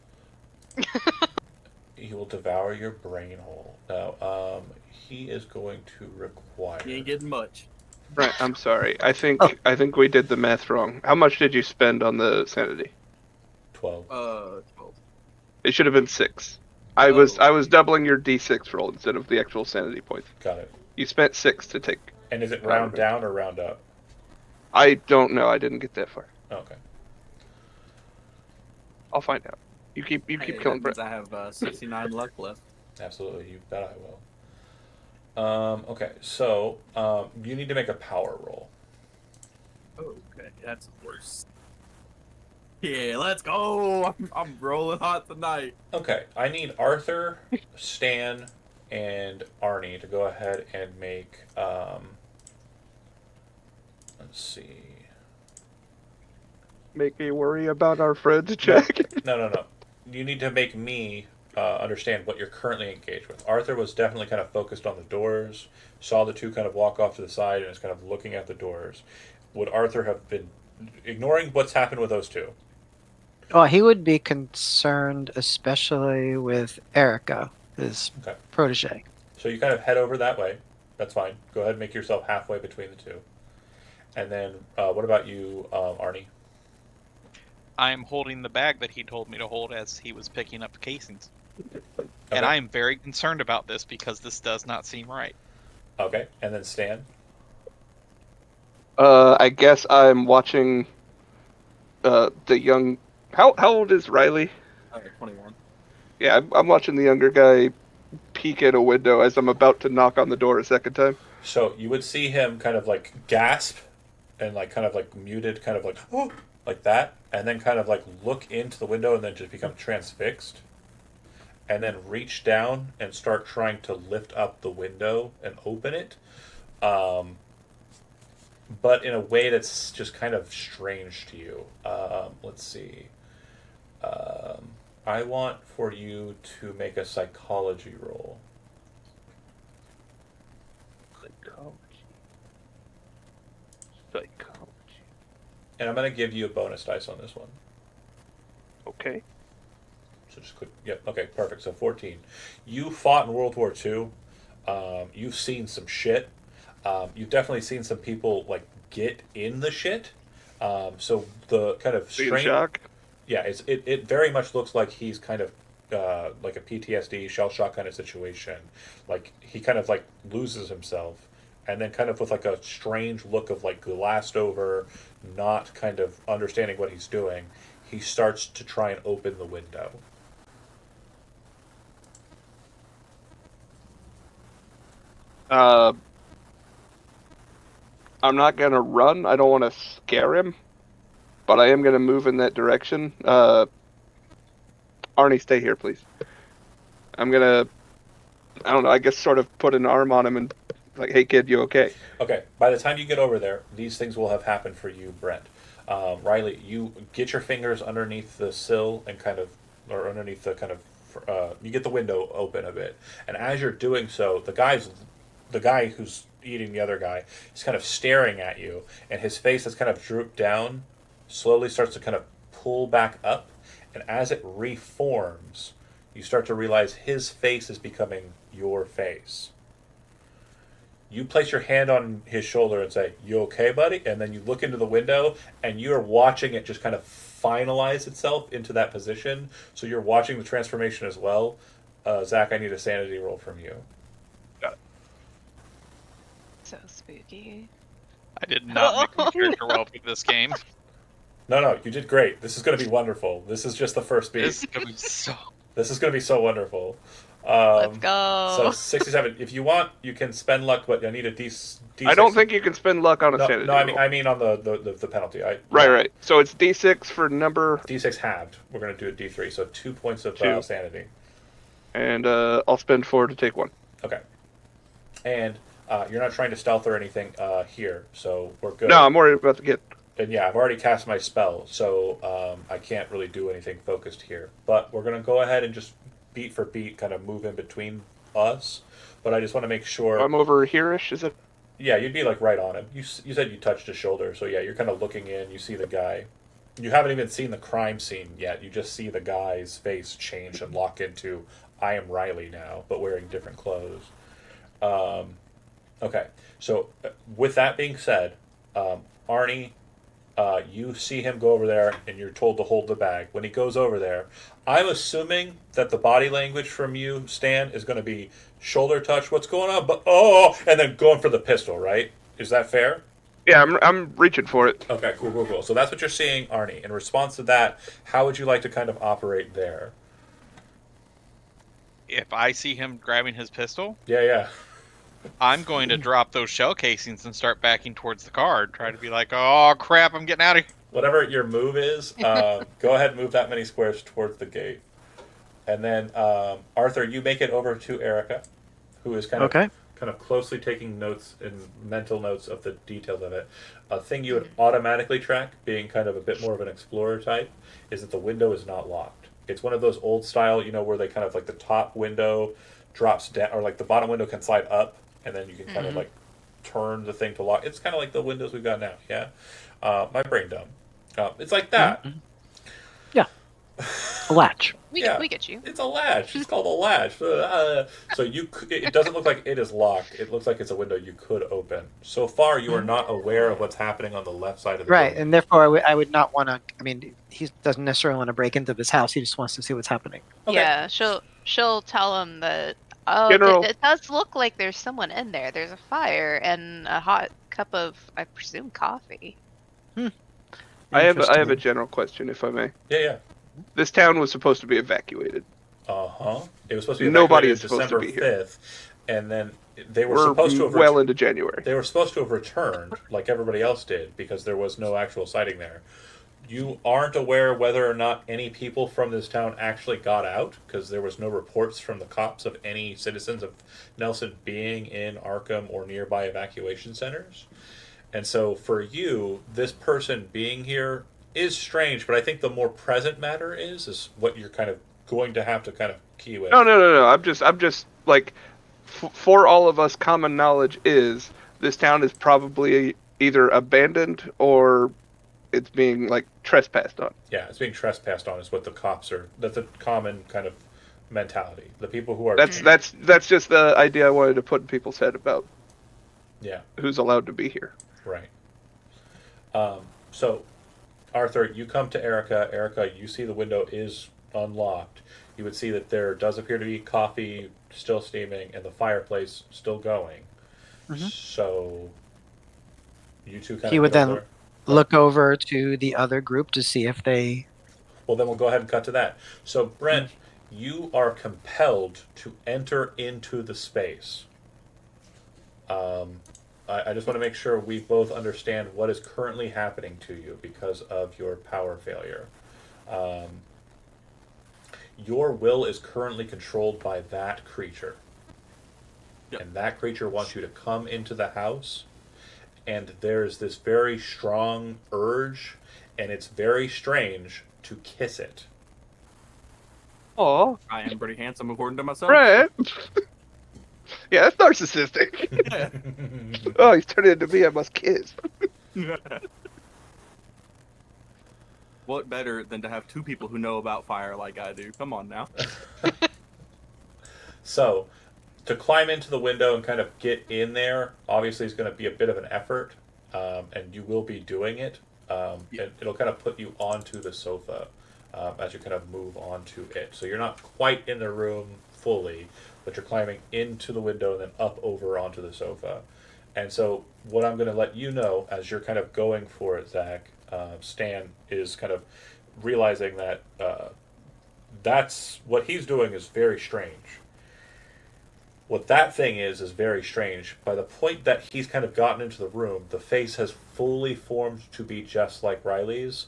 He will devour your brain hole. Now, he is going to require. You ain't getting much. Brent, I'm sorry. I think we did the math wrong. How much did you spend on the sanity? 12. 12. It should have been 6. I was doubling your D6 roll instead of the actual sanity points. Got it. You spent 6 to take. And is it round down or round up? I don't know. I didn't get that far. Okay. I'll find out. You keep killing Brent. I have 69 luck left. Absolutely. You bet I will. Okay, so you need to make a power roll. Okay, that's worse. Yeah, let's go. I'm rolling hot tonight. Okay, I need Arthur, Stan, and Arnie to go ahead and make. Let's see. Make me worry about our friends, Jack. No. You need to make me understand what you're currently engaged with. Arthur was definitely kind of focused on the doors, saw the two kind of walk off to the side, and is kind of looking at the doors. Would Arthur have been ignoring what's happened with those two? Well, he would be concerned, especially with Erica, his protege. So you kind of head over that way. That's fine. Go ahead and make yourself halfway between the two. And then, what about you, Arnie? I'm holding the bag that he told me to hold as he was picking up casings. Okay. And I am very concerned about this because this does not seem right. Okay, and then Stan? I guess I'm watching the young... How old is Riley? 21. Yeah, I'm watching the younger guy peek at a window as I'm about to knock on the door a second time. So you would see him kind of like gasp and like kind of like muted, kind of like, oh, like that, and then kind of like look into the window and then just become transfixed. And then reach down and start trying to lift up the window and open it. But in a way that's just kind of strange to you. Let's see. I want for you to make a psychology roll. Psychology. And I'm going to give you a bonus dice on this one. Okay. So just click. Yep. Okay. Perfect. So 14. You fought in World War II. You've seen some shit. You've definitely seen some people like get in the shit. So the kind of strange. Shock. Yeah. It very much looks like he's kind of like a PTSD shell shock kind of situation. Like he kind of like loses himself, and then kind of with like a strange look of like glassed over, not kind of understanding what he's doing. He starts to try and open the window. I'm not gonna run. I don't want to scare him, but I am gonna move in that direction. Arnie, stay here, please. I'm gonna, I don't know, I guess sort of put an arm on him and like, hey kid, you okay? Okay, by the time you get over there, these things will have happened for you, Brent. Riley, you get your fingers underneath the sill and kind of, or underneath the kind of, you get the window open a bit. And as you're doing so, the guy who's eating the other guy is kind of staring at you, and his face is kind of drooped down, slowly starts to kind of pull back up, and as it reforms, you start to realize his face is becoming your face. You place your hand on his shoulder and say, "You okay, buddy?" And then you look into the window, and you're watching it just kind of finalize itself into that position. So you're watching the transformation as well. Zach, I need a sanity roll from you. Got it. So spooky. I did not make my character roll for this game. No, you did great. This is going to be wonderful. This is just the first beat. This is gonna be so. This is going to be so wonderful. Let's go. So 67. If you want, you can spend luck, but I need a D6. I don't think you can spend luck on a sanity No, roll. I mean on the penalty. Right. So it's D6 for number... D6 halved. We're going to do a D3, so 2 points of 2. sanity. And I'll spend 4 to take 1. Okay. And you're not trying to stealth or anything here, so we're good. No, I'm worried about the kid. And yeah, I've already cast my spell, so I can't really do anything focused here. But we're going to go ahead and just beat for beat kind of move in between us. But I just want to make sure... I'm over here-ish, is it? Yeah, you'd be like right on him. You said you touched his shoulder, so yeah, you're kind of looking in, you see the guy. You haven't even seen the crime scene yet. You just see the guy's face change and lock into "I am Riley now," but wearing different clothes. Okay, so with that being said, Arnie, you see him go over there, and you're told to hold the bag. When he goes over there, I'm assuming that the body language from you, Stan, is going to be shoulder touch. What's going on? But and then going for the pistol. Right? Is that fair? Yeah, I'm reaching for it. Okay, cool. So that's what you're seeing, Arnie. In response to that, how would you like to kind of operate there? If I see him grabbing his pistol, Yeah. I'm going to drop those shell casings and start backing towards the car. Try to be like, oh crap, I'm getting out of here. Whatever your move is, go ahead and move that many squares towards the gate. And then, Arthur, you make it over to Erica, who is kind of closely taking notes and mental notes of the details of it. A thing you would automatically track, being kind of a bit more of an explorer type, is that the window is not locked. It's one of those old style, where they kind of like the top window drops down, or like the bottom window can slide up, and then you can kind of like turn the thing to lock. It's kind of like the windows we've got now. Yeah, my brain dumb. It's like that. Mm-hmm. Yeah, a latch. We get you. It's a latch. It's called a latch. So it doesn't look like it is locked. It looks like it's a window you could open. So far, you are not aware of what's happening on the left side of the Right, building. and therefore I would not want to. I mean, he doesn't necessarily want to break into this house. He just wants to see what's happening. Okay. Yeah, she'll tell him that. Oh, General- it does look like there's someone in there. There's a fire and a hot cup of, I presume, coffee. I have a Interesting. general question, if I may. Yeah. This town was supposed to be evacuated. It was supposed to be Nobody evacuated is supposed to December be here. 5th, and then they were We're supposed to have well into January. They were supposed to have returned, like everybody else did, because there was no actual sighting there. You aren't aware whether or not any people from this town actually got out, because there was no reports from the cops of any citizens of Nelson being in Arkham or nearby evacuation centers. And so for you, this person being here is strange, but I think the more present matter is what you're kind of going to have to kind of key with. No. I'm just like, for all of us, common knowledge is this town is probably either abandoned or it's being like trespassed on. Yeah, it's being trespassed on is what the cops are. That's a common kind of mentality. The people who are That's just the idea I wanted to put in people's head about who's allowed to be here. Right. So, Arthur, you come to Erica. Erica, you see the window is unlocked. You would see that there does appear to be coffee still steaming and the fireplace still going. Mhm. So, you two kind He of would go then over. look over to the other group to see if they. Well, then we'll go ahead and cut to that. So, Brent, you are compelled to enter into the space. I just want to make sure we both understand what is currently happening to you because of your power failure. Your will is currently controlled by that creature. Yep. And that creature wants you to come into the house, and there's this very strong urge, and it's very strange to kiss it. Oh, I am pretty handsome according to myself. Brett. Yeah, that's narcissistic. Oh, he's turning into me. I must kiss. What better than to have two people who know about fire like I do? Come on now. So, to climb into the window and kind of get in there, obviously is going to be a bit of an effort, and you will be doing it. And it'll kind of put you onto the sofa as you kind of move onto it. So you're not quite in the room fully, but you're climbing into the window and then up over onto the sofa. And so what I'm going to let you know as you're kind of going for it, Zach, Stan, is kind of realizing that that's what he's doing is very strange. What that thing is very strange. By the point that he's kind of gotten into the room, the face has fully formed to be just like Riley's.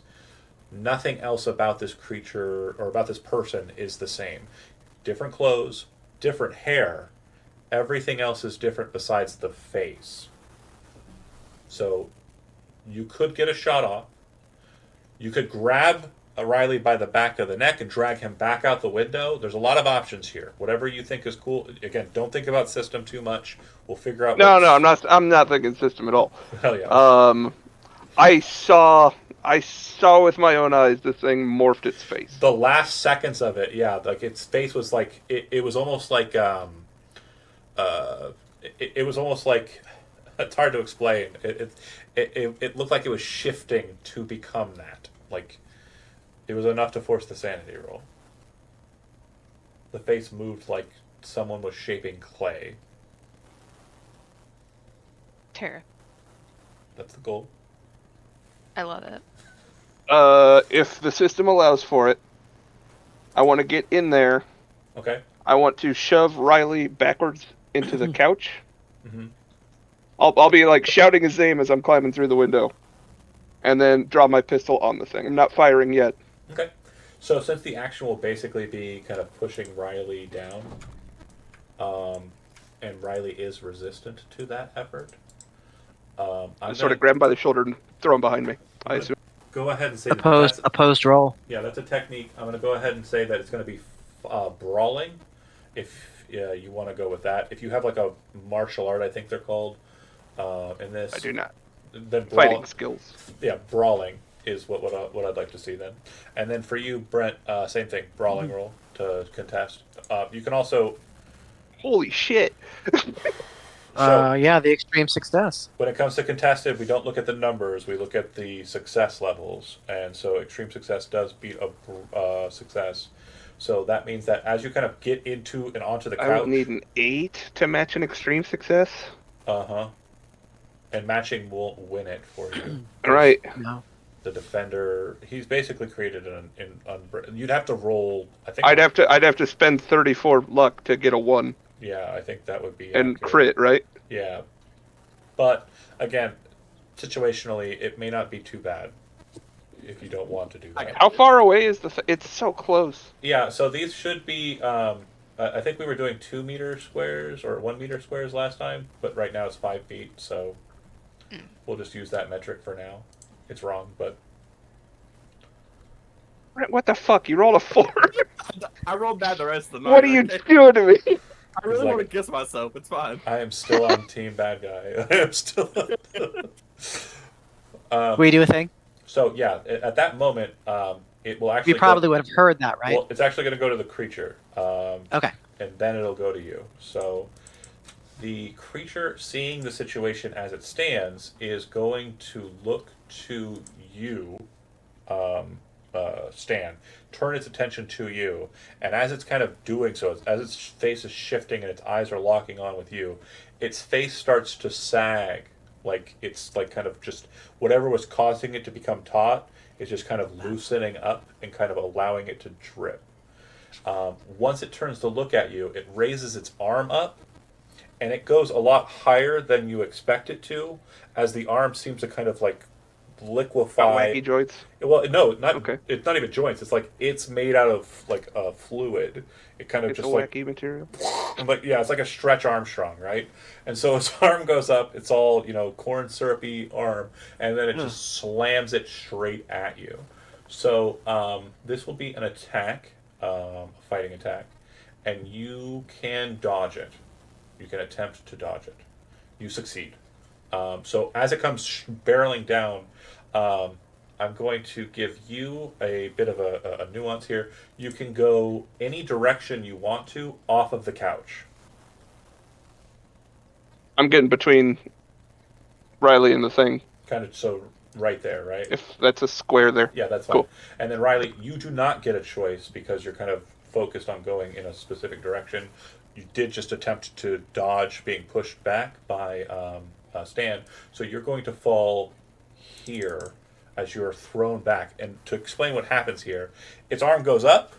Nothing else about this creature or about this person is the same. Different clothes, different hair. Everything else is different besides the face. So you could get a shot off. You could grab Riley by the back of the neck and drag him back out the window. There's a lot of options here. Whatever you think is cool. Again, don't think about system too much. We'll figure out. No, I'm not thinking system at all. Hell yeah. I saw I saw with my own eyes the thing morphed its face. The last seconds of it, yeah, like its face was like it was almost like uh, it was almost like it's hard to explain. It looked like it was shifting to become that. Like it was enough to force the sanity roll. The face moved like someone was shaping clay. Tara, That's the goal. I love it. If the system allows for it, I want to get in there. Okay. I want to shove Riley backwards into the couch. Mm-hmm. I'll be like shouting his name as I'm climbing through the window, and then draw my pistol on the thing. I'm not firing yet. Okay. So since the action will basically be kind of pushing Riley down, and Riley is resistant to that effort, I'm Sort of grab him by the shoulder and throw him behind me. I assume. go ahead and say Opposed roll. Yeah, that's a technique. I'm going to go ahead and say that it's going to be brawling. If you want to go with that, if you have like a martial art, I think they're called in this. I do not. Then Fighting skills. Yeah, brawling is what I'd like to see then. And then for you, Brent, same thing, brawling roll to contest. You can also. Holy shit! So, Yeah, the extreme success. when it comes to contested, we don't look at the numbers; we look at the success levels. And so, extreme success does beat a success. So that means that as you kind of get into and onto the couch, I will need an 8 to match an extreme success. And matching won't win it for you. All right. No. The defender, he's basically created you'd have to roll. I think I'd have to spend 34 luck to get a 1 Yeah, I think that would be and accurate. crit, right? Yeah, but again, situationally, it may not be too bad if you don't want to do that. How far away is it's so close. Yeah, so these should be. I think we were doing 2 meter squares or 1 meter squares last time, but right now it's 5 feet. So we'll just use that metric for now. It's wrong, but What the fuck? You rolled a 4. I rolled bad the rest of the night. What are you okay? doing to me? I really like- want to kiss myself. It's fine. I am still on team bad guy. I am still. We do a thing. So yeah, at that moment, it will actually. We probably would have heard that, right? Well, it's actually going to go to the creature. Okay. And then it'll go to you. So the creature, seeing the situation as it stands, is going to look to you, Stan, turn its attention to you, and as it's kind of doing so, as its face is shifting and its eyes are locking on with you, its face starts to sag, like it's like kind of just whatever was causing it to become taut is just kind of loosening up and kind of allowing it to drip. Once it turns to look at you, it raises its arm up, and it goes a lot higher than you expect it to, as the arm seems to kind of like liquefy. Wacky joints. Well, no, not. Okay. It's not even joints. It's like it's made out of like a fluid. It kind of It's just a like, wacky material. but yeah, it's like a Stretch Armstrong, right? And so its arm goes up. It's all corn syrupy arm, and then it just slams it straight at you. So this will be an attack, a fighting attack, and you can dodge it. You can attempt to dodge it. You succeed. So as it comes barreling down, I'm going to give you a bit of a nuance here. You can go any direction you want to off of the couch. I'm getting between Riley and the thing. Kind of so right there, right? If that's a square there. Yeah, that's fine. Cool. And then Riley, you do not get a choice because you're kind of focused on going in a specific direction. You did just attempt to dodge being pushed back by Stan, so you're going to fall here as you're thrown back. And to explain what happens here, its arm goes up,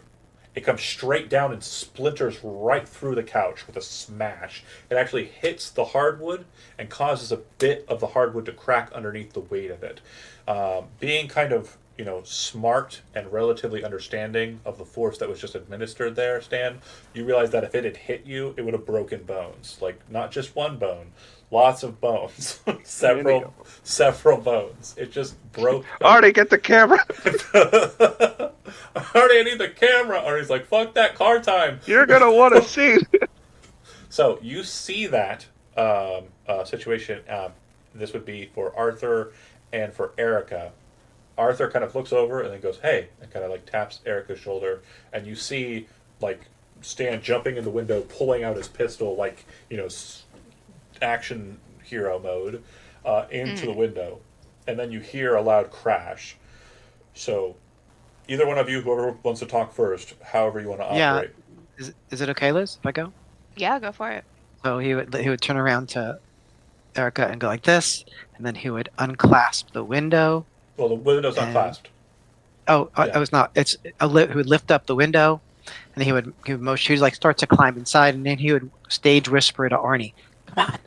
it comes straight down and splinters right through the couch with a smash. It actually hits the hardwood and causes a bit of the hardwood to crack underneath the weight of it. Being kind of smart and relatively understanding of the force that was just administered there, Stan, you realize that if it had hit you, it would have broken bones. Like, not just one bone, lots of bones. several bones. It just broke. Artie, get the camera. Artie, I need the camera. Artie's like, fuck that car time. You're gonna want to see. So you see that situation. This would be for Arthur and for Erica. Arthur kind of looks over and then goes, "Hey," and kind of like taps Erica's shoulder, and you see like Stan jumping in the window, pulling out his pistol, like action hero mode, into the window, and then you hear a loud crash. So, either one of you, whoever wants to talk first, however you want to Yeah. operate. Is it okay, Liz, if I go? Yeah, go for it. So he would turn around to Erica and go like this, and then he would unclasp the window. Well, the window's not And- clasped. Oh, Yeah. I was not. It's he would lift up the window, and he would motion. He would like start to climb inside, and then he would stage whisper to Arnie, "Come on."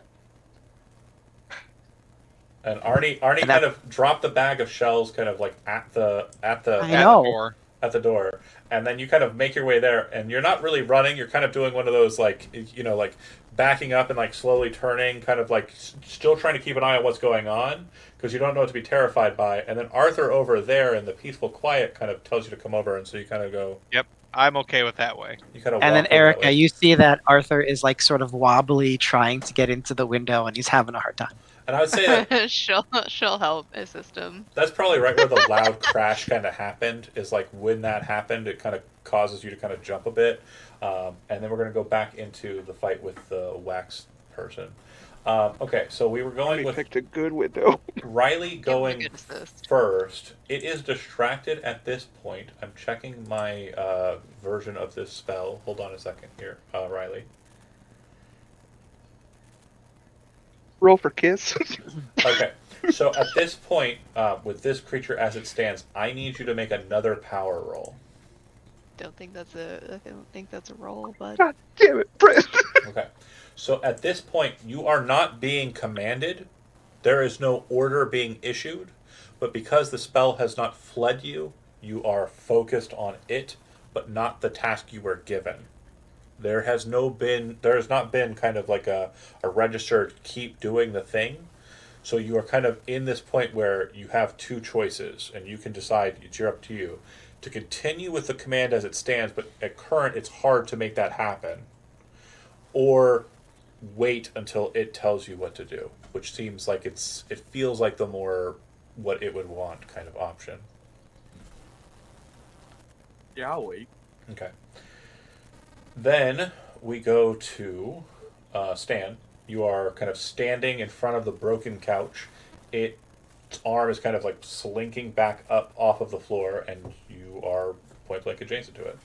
And Arnie And kind of dropped the bag of shells, kind of like at the I know. Or at the door, and then you kind of make your way there, and you're not really running. You're kind of doing one of those like like backing up and like slowly turning, kind of like still trying to keep an eye on what's going on because you don't know what to be terrified by. And then Arthur over there in the peaceful quiet kind of tells you to come over, and so you kind of go. Yep, I'm okay with that way. You kind of And walk then over that Erica, way. you see that Arthur is like sort of wobbly, trying to get into the window, and he's having a hard time. And I would say that she'll help assist him. that's probably right where the loud crash kind of happened. Is like when that happened, it kind of causes you to kind of jump a bit, and then we're going to go back into the fight with the wax person. Okay, so we were going We with picked a good window. Riley Give him a going good assist. first. It is distracted at this point. I'm checking my version of this spell. Hold on a second here, Riley. Roll for kiss. Okay, so at this point, with this creature as it stands, I need you to make another power roll. I don't think that's a roll, but God damn it, Brent. Okay, so at this point, you are not being commanded. There is no order being issued, but because the spell has not fled you, you are focused on it, but not the task you were given. There has not been kind of like a registered keep doing the thing. So you are kind of in this point where you have two choices, and you can decide. It's up to you to continue with the command as it stands, but at current it's hard to make that happen, or wait until it tells you what to do, which seems like it feels like the more what it would want kind of option. Yeah, I'll wait. Okay. Then we go to Stan. You are kind of standing in front of the broken couch. Its arm is kind of like slinking back up off of the floor, and you are point blank adjacent to it.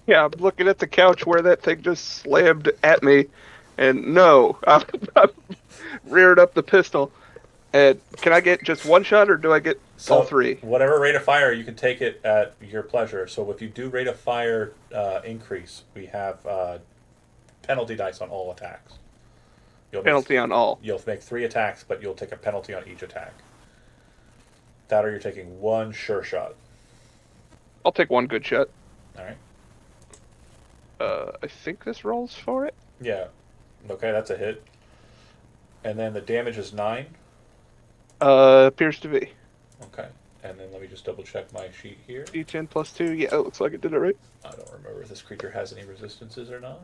Yeah, I'm looking at the couch where that thing just slammed at me, and no, I'm reared up the pistol. And can I get just one shot, or do I get all three? Whatever rate of fire, you can take it at your pleasure. So if you do rate of fire increase, we have penalty dice on all attacks. Penalty on all. You'll make 3 attacks, but you'll take a penalty on each attack. That or you're taking 1 sure shot. I'll take one good shot. All right. I think this rolls for it. Yeah. Okay, that's a hit. And then the damage is 9. Appears to be. Okay. And then let me just double check my sheet here. D10 plus 2. Yeah, it looks like it did it right. I don't remember if this creature has any resistances or not.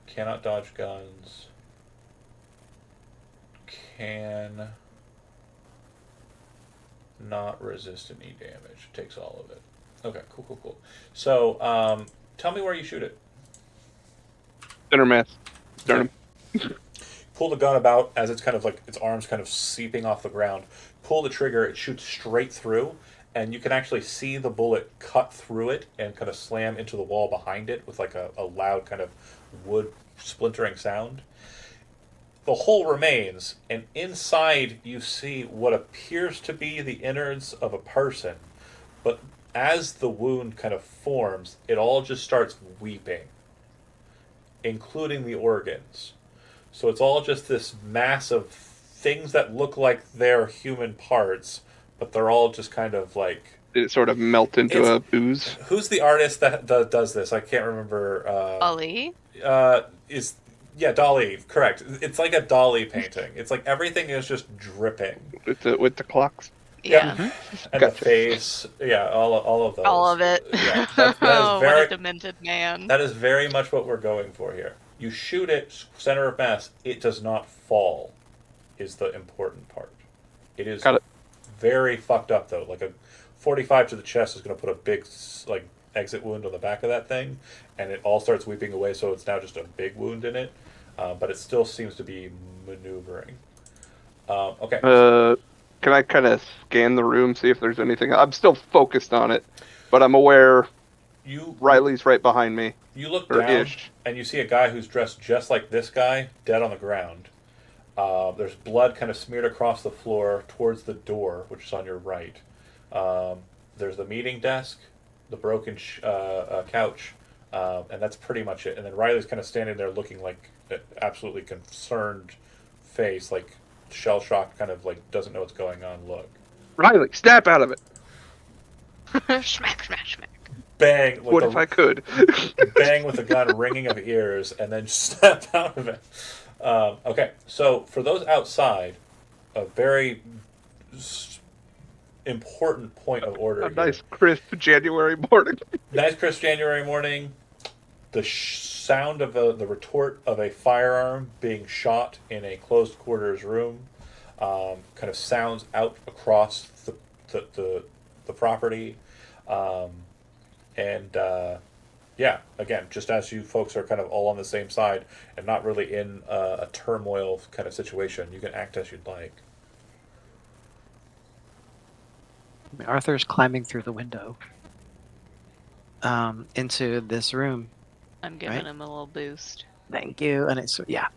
Cannot dodge guns. Can not resist any damage. Takes all of it. Okay, cool. So, tell me where you shoot it. Center mass. Sternum. Pull the gun about as it's kind of like its arms kind of seeping off the ground. Pull the trigger, it shoots straight through, and you can actually see the bullet cut through it and kind of slam into the wall behind it with like a loud kind of wood splintering sound. The hole remains, and inside you see what appears to be the innards of a person, but as the wound kind of forms, it all just starts weeping, including the organs. So it's all just this mass of things that look like they're human parts, but they're all just kind of like... Did it sort of melt into a ooze? Who's the artist that does this? I can't remember. Ali? Dali, correct. It's like a Dali painting. It's like everything is just dripping. With the clocks? Yeah. And Gotcha. the face. Yeah, all of those. All of it. Yeah, that is Oh, very, what a demented man. that is very much what we're going for here. You shoot it center of mass, it does not fall, is the important part. It is Got it. very fucked up though. Like a 45 to the chest is going to put a big like exit wound on the back of that thing, and it all starts weeping away. So it's now just a big wound in it, but it still seems to be maneuvering. Okay. Can I kind of scan the room, see if there's anything? I'm still focused on it, but I'm aware Riley's right behind me. You look or down ish. and you see a guy who's dressed just like this guy, dead on the ground. There's blood kind of smeared across the floor towards the door, which is on your right. There's the meeting desk, the broken couch, and that's pretty much it. And then Riley's kind of standing there looking like an absolutely concerned face, like shell-shocked, kind of like doesn't know what's going on look. Riley, snap out of it. Smack, smack, smack. Bang! What if I could? Bang with a gun, ringing of ears, and then snap out of it. Okay, so for those outside, a very important point of order. A nice crisp January morning. Nice crisp January morning. The sound of the retort of a firearm being shot in a closed quarters room kind of sounds out across the property. Yeah, again, just as you folks are kind of all on the same side and not really in a turmoil kind of situation, you can act as you'd like. Arthur's climbing through the window into this room. I'm giving Right. him a little boost. Thank you. And it's, yeah,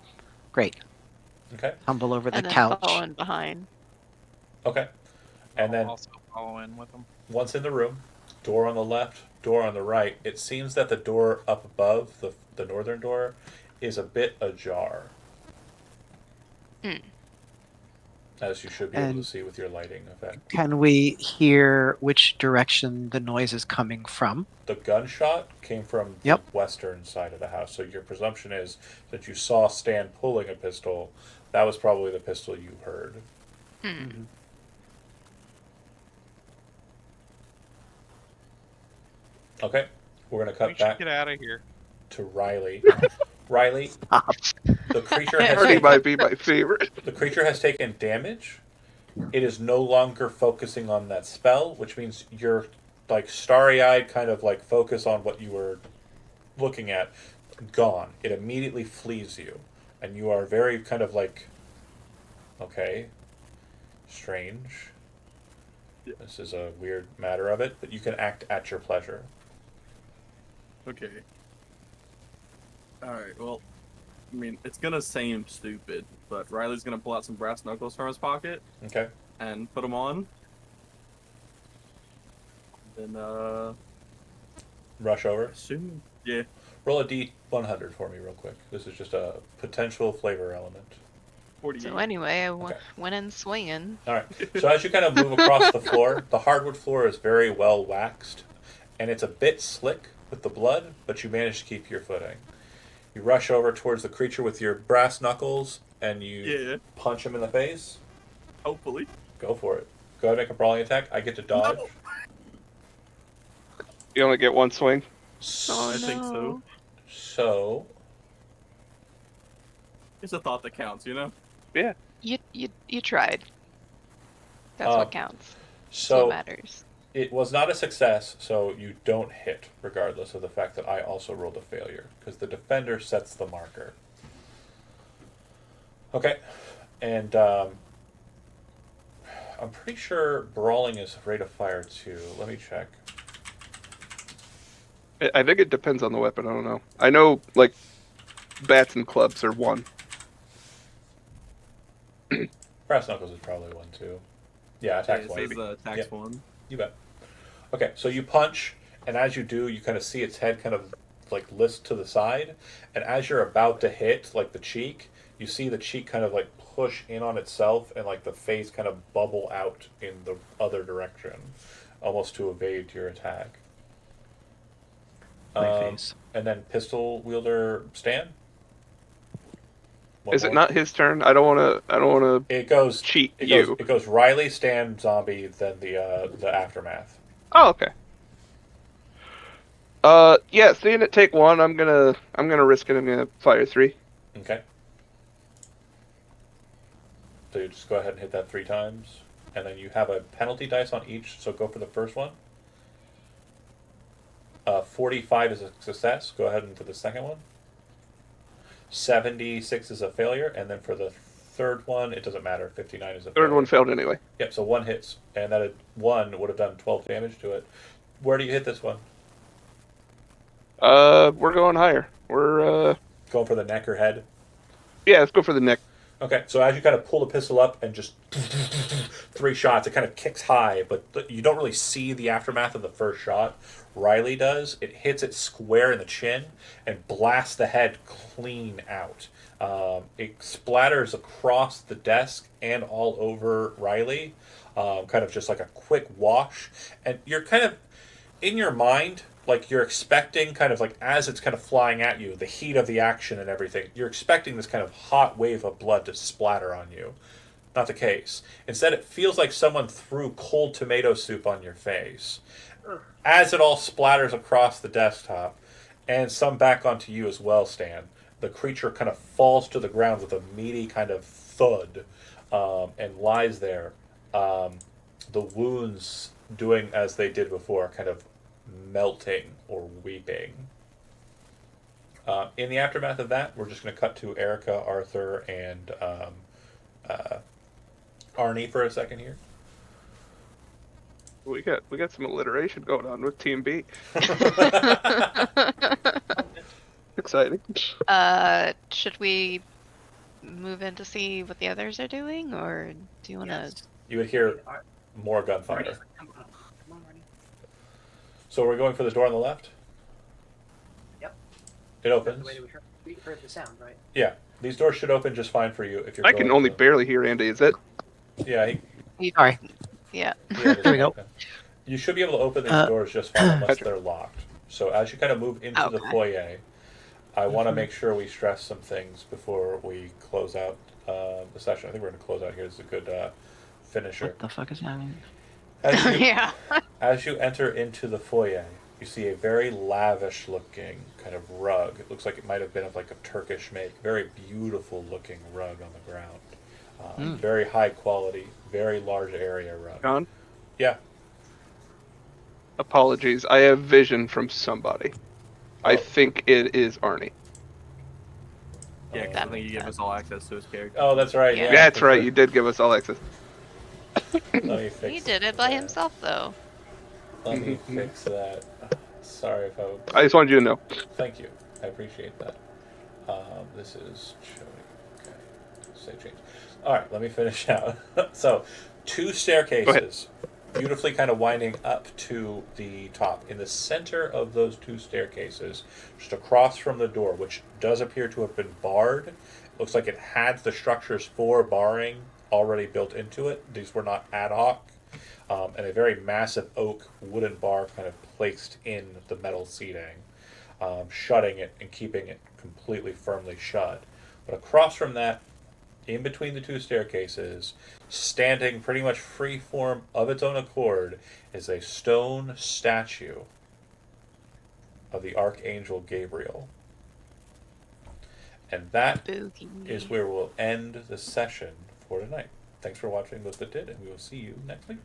great. Okay. Tumble over the And then couch. following behind. Okay. And then I'll also follow in with them. once in the room, door on the left, door on the right, it seems that the door up above, the northern door, is a bit ajar. As you should be able to And- see with your lighting effect. Can we hear which direction the noise is coming from? The gunshot came from Yep. the western side of the house, so your presumption is that you saw Stan pulling a pistol. That was probably the pistol you heard. Okay, we're gonna We cut should back get out of here. to Riley. Riley, the creature has Artie taken, might be my favorite. the creature has taken damage. It is no longer focusing on that spell, which means your like starry-eyed kind of like focus on what you were looking at gone. It immediately flees you, and you are very kind of like, okay, strange. This is a weird matter of it, but you can act at your pleasure. Okay. Alright, well, I mean, it's gonna seem stupid, but Riley's gonna pull out some brass knuckles from his pocket Okay. and put them on. Then, Rush over. assume, yeah. Roll a d100 for me real quick. This is just a potential flavor element. 48. So anyway, I Okay. went in swinging. All right. So as you kind of move across the floor, the hardwood floor is very well waxed, and it's a bit slick with the blood, but you manage to keep your footing. You rush over towards the creature with your brass knuckles, and you Yeah, punch him in the face. hopefully. Go for it. Go ahead and make a brawling attack. I get to dodge. No. You only get one swing. Oh, I think so. no. So, It's a thought that counts, you know? You tried. That's what counts. That's so what matters. it was not a success, so you don't hit, regardless of the fact that I also rolled a failure, because the defender sets the marker. Okay, and I'm pretty sure brawling is rate of fire too. Let me check. I think it depends on the weapon. I don't know. I know, like, bats and clubs are one. Brass knuckles is probably one too. Yeah, attacks It one. says tax Yeah. one. You bet. Okay, so you punch, and as you do, you kind of see its head kind of like list to the side, and as you're about to hit like the cheek, you see the cheek kind of like push in on itself, and like the face kind of bubble out in the other direction, almost to evade your attack. My face. And then pistol wielder Stan. One Is it more. not his turn? I don't want to It goes. cheat It you. goes. It goes Riley, Stan, zombie, then the aftermath. Oh, okay. Yeah, seeing it take one, I'm gonna risk it. I'm gonna fire 3. Okay. So you just go ahead and hit that 3 times, and then you have a penalty dice on each. So go for the first one. 45 is a success. Go ahead and for the second one. 76 is a failure, and then for the third one, it doesn't matter. 59 is a failure. Third one failed anyway. Yep. So 1 hits, and that 1 would have done 12 damage to it. Where do you hit this one? We're going higher. We're Going for the neck or head? yeah, let's go for the neck. Okay, so as you kind of pull the pistol up and just 3 shots, it kind of kicks high, but you don't really see the aftermath of the first shot. Riley does. It hits it square in the chin and blasts the head clean out. It splatters across the desk and all over Riley, kind of just like a quick wash. And you're kind of, in your mind, like you're expecting kind of like as it's kind of flying at you, the heat of the action and everything, you're expecting this kind of hot wave of blood to splatter on you. Not the case. Instead, it feels like someone threw cold tomato soup on your face. As it all splatters across the desktop, and some back onto you as well, Stan, the creature kind of falls to the ground with a meaty kind of thud, and lies there. The wounds doing as they did before, kind of melting or weeping. In the aftermath of that, we're just going to cut to Erica, Arthur, and Arnie for a second here. We got some alliteration going on with Team B. Exciting. Should we move in to see what the others are doing, or do you want to? You would hear more gunfire. Come on, Arnie. So we're going for the door on the left? Yep. It That's opens. the way that we heard the sound, right? Yeah, these doors should open just fine for you if you're. I can going only to- barely hear Andy. Is it? Yeah, Sorry. Yeah. Here we go. You should be able to open these doors just fine unless Gotcha. they're locked. So as you kind of move into the Okay. foyer, I want to make sure we stress some things before we close out the session. I think we're going to close out here. This is a good finisher. What the fuck is happening? As you, Yeah. as you enter into the foyer, you see a very lavish looking kind of rug. It looks like it might have been of like a Turkish make. Very beautiful looking rug on the ground. Very high quality, very large area rug. John? Yeah. Apologies. I have vision from somebody. I Oh. think it is Arnie. Yeah, 'cause That I think makes you give sense. us all access to his character. Oh, that's right. Yeah. Yeah, That's for right. sure. You did give us all access. Let me fix He did it by that. himself, though. Let me Mhm. fix that. Sorry if I. I just wanted you to know. Thank you. I appreciate that. This is showing. Okay. Save change. All right. Let me finish out. So, 2 staircases, beautifully kind of winding up to the top. In the center of those 2 staircases, just across from the door, which does appear to have been barred. Looks like it had the structures for barring already built into it. These were not ad hoc. And a very massive oak wooden bar kind of placed in the metal seating, shutting it and keeping it completely firmly shut. But across from that, in between the 2 staircases, standing pretty much free form of its own accord, is a stone statue of the Archangel Gabriel. And that Spooky. is where we'll end the session for tonight. Thanks for watching those that did, and we will see you next week.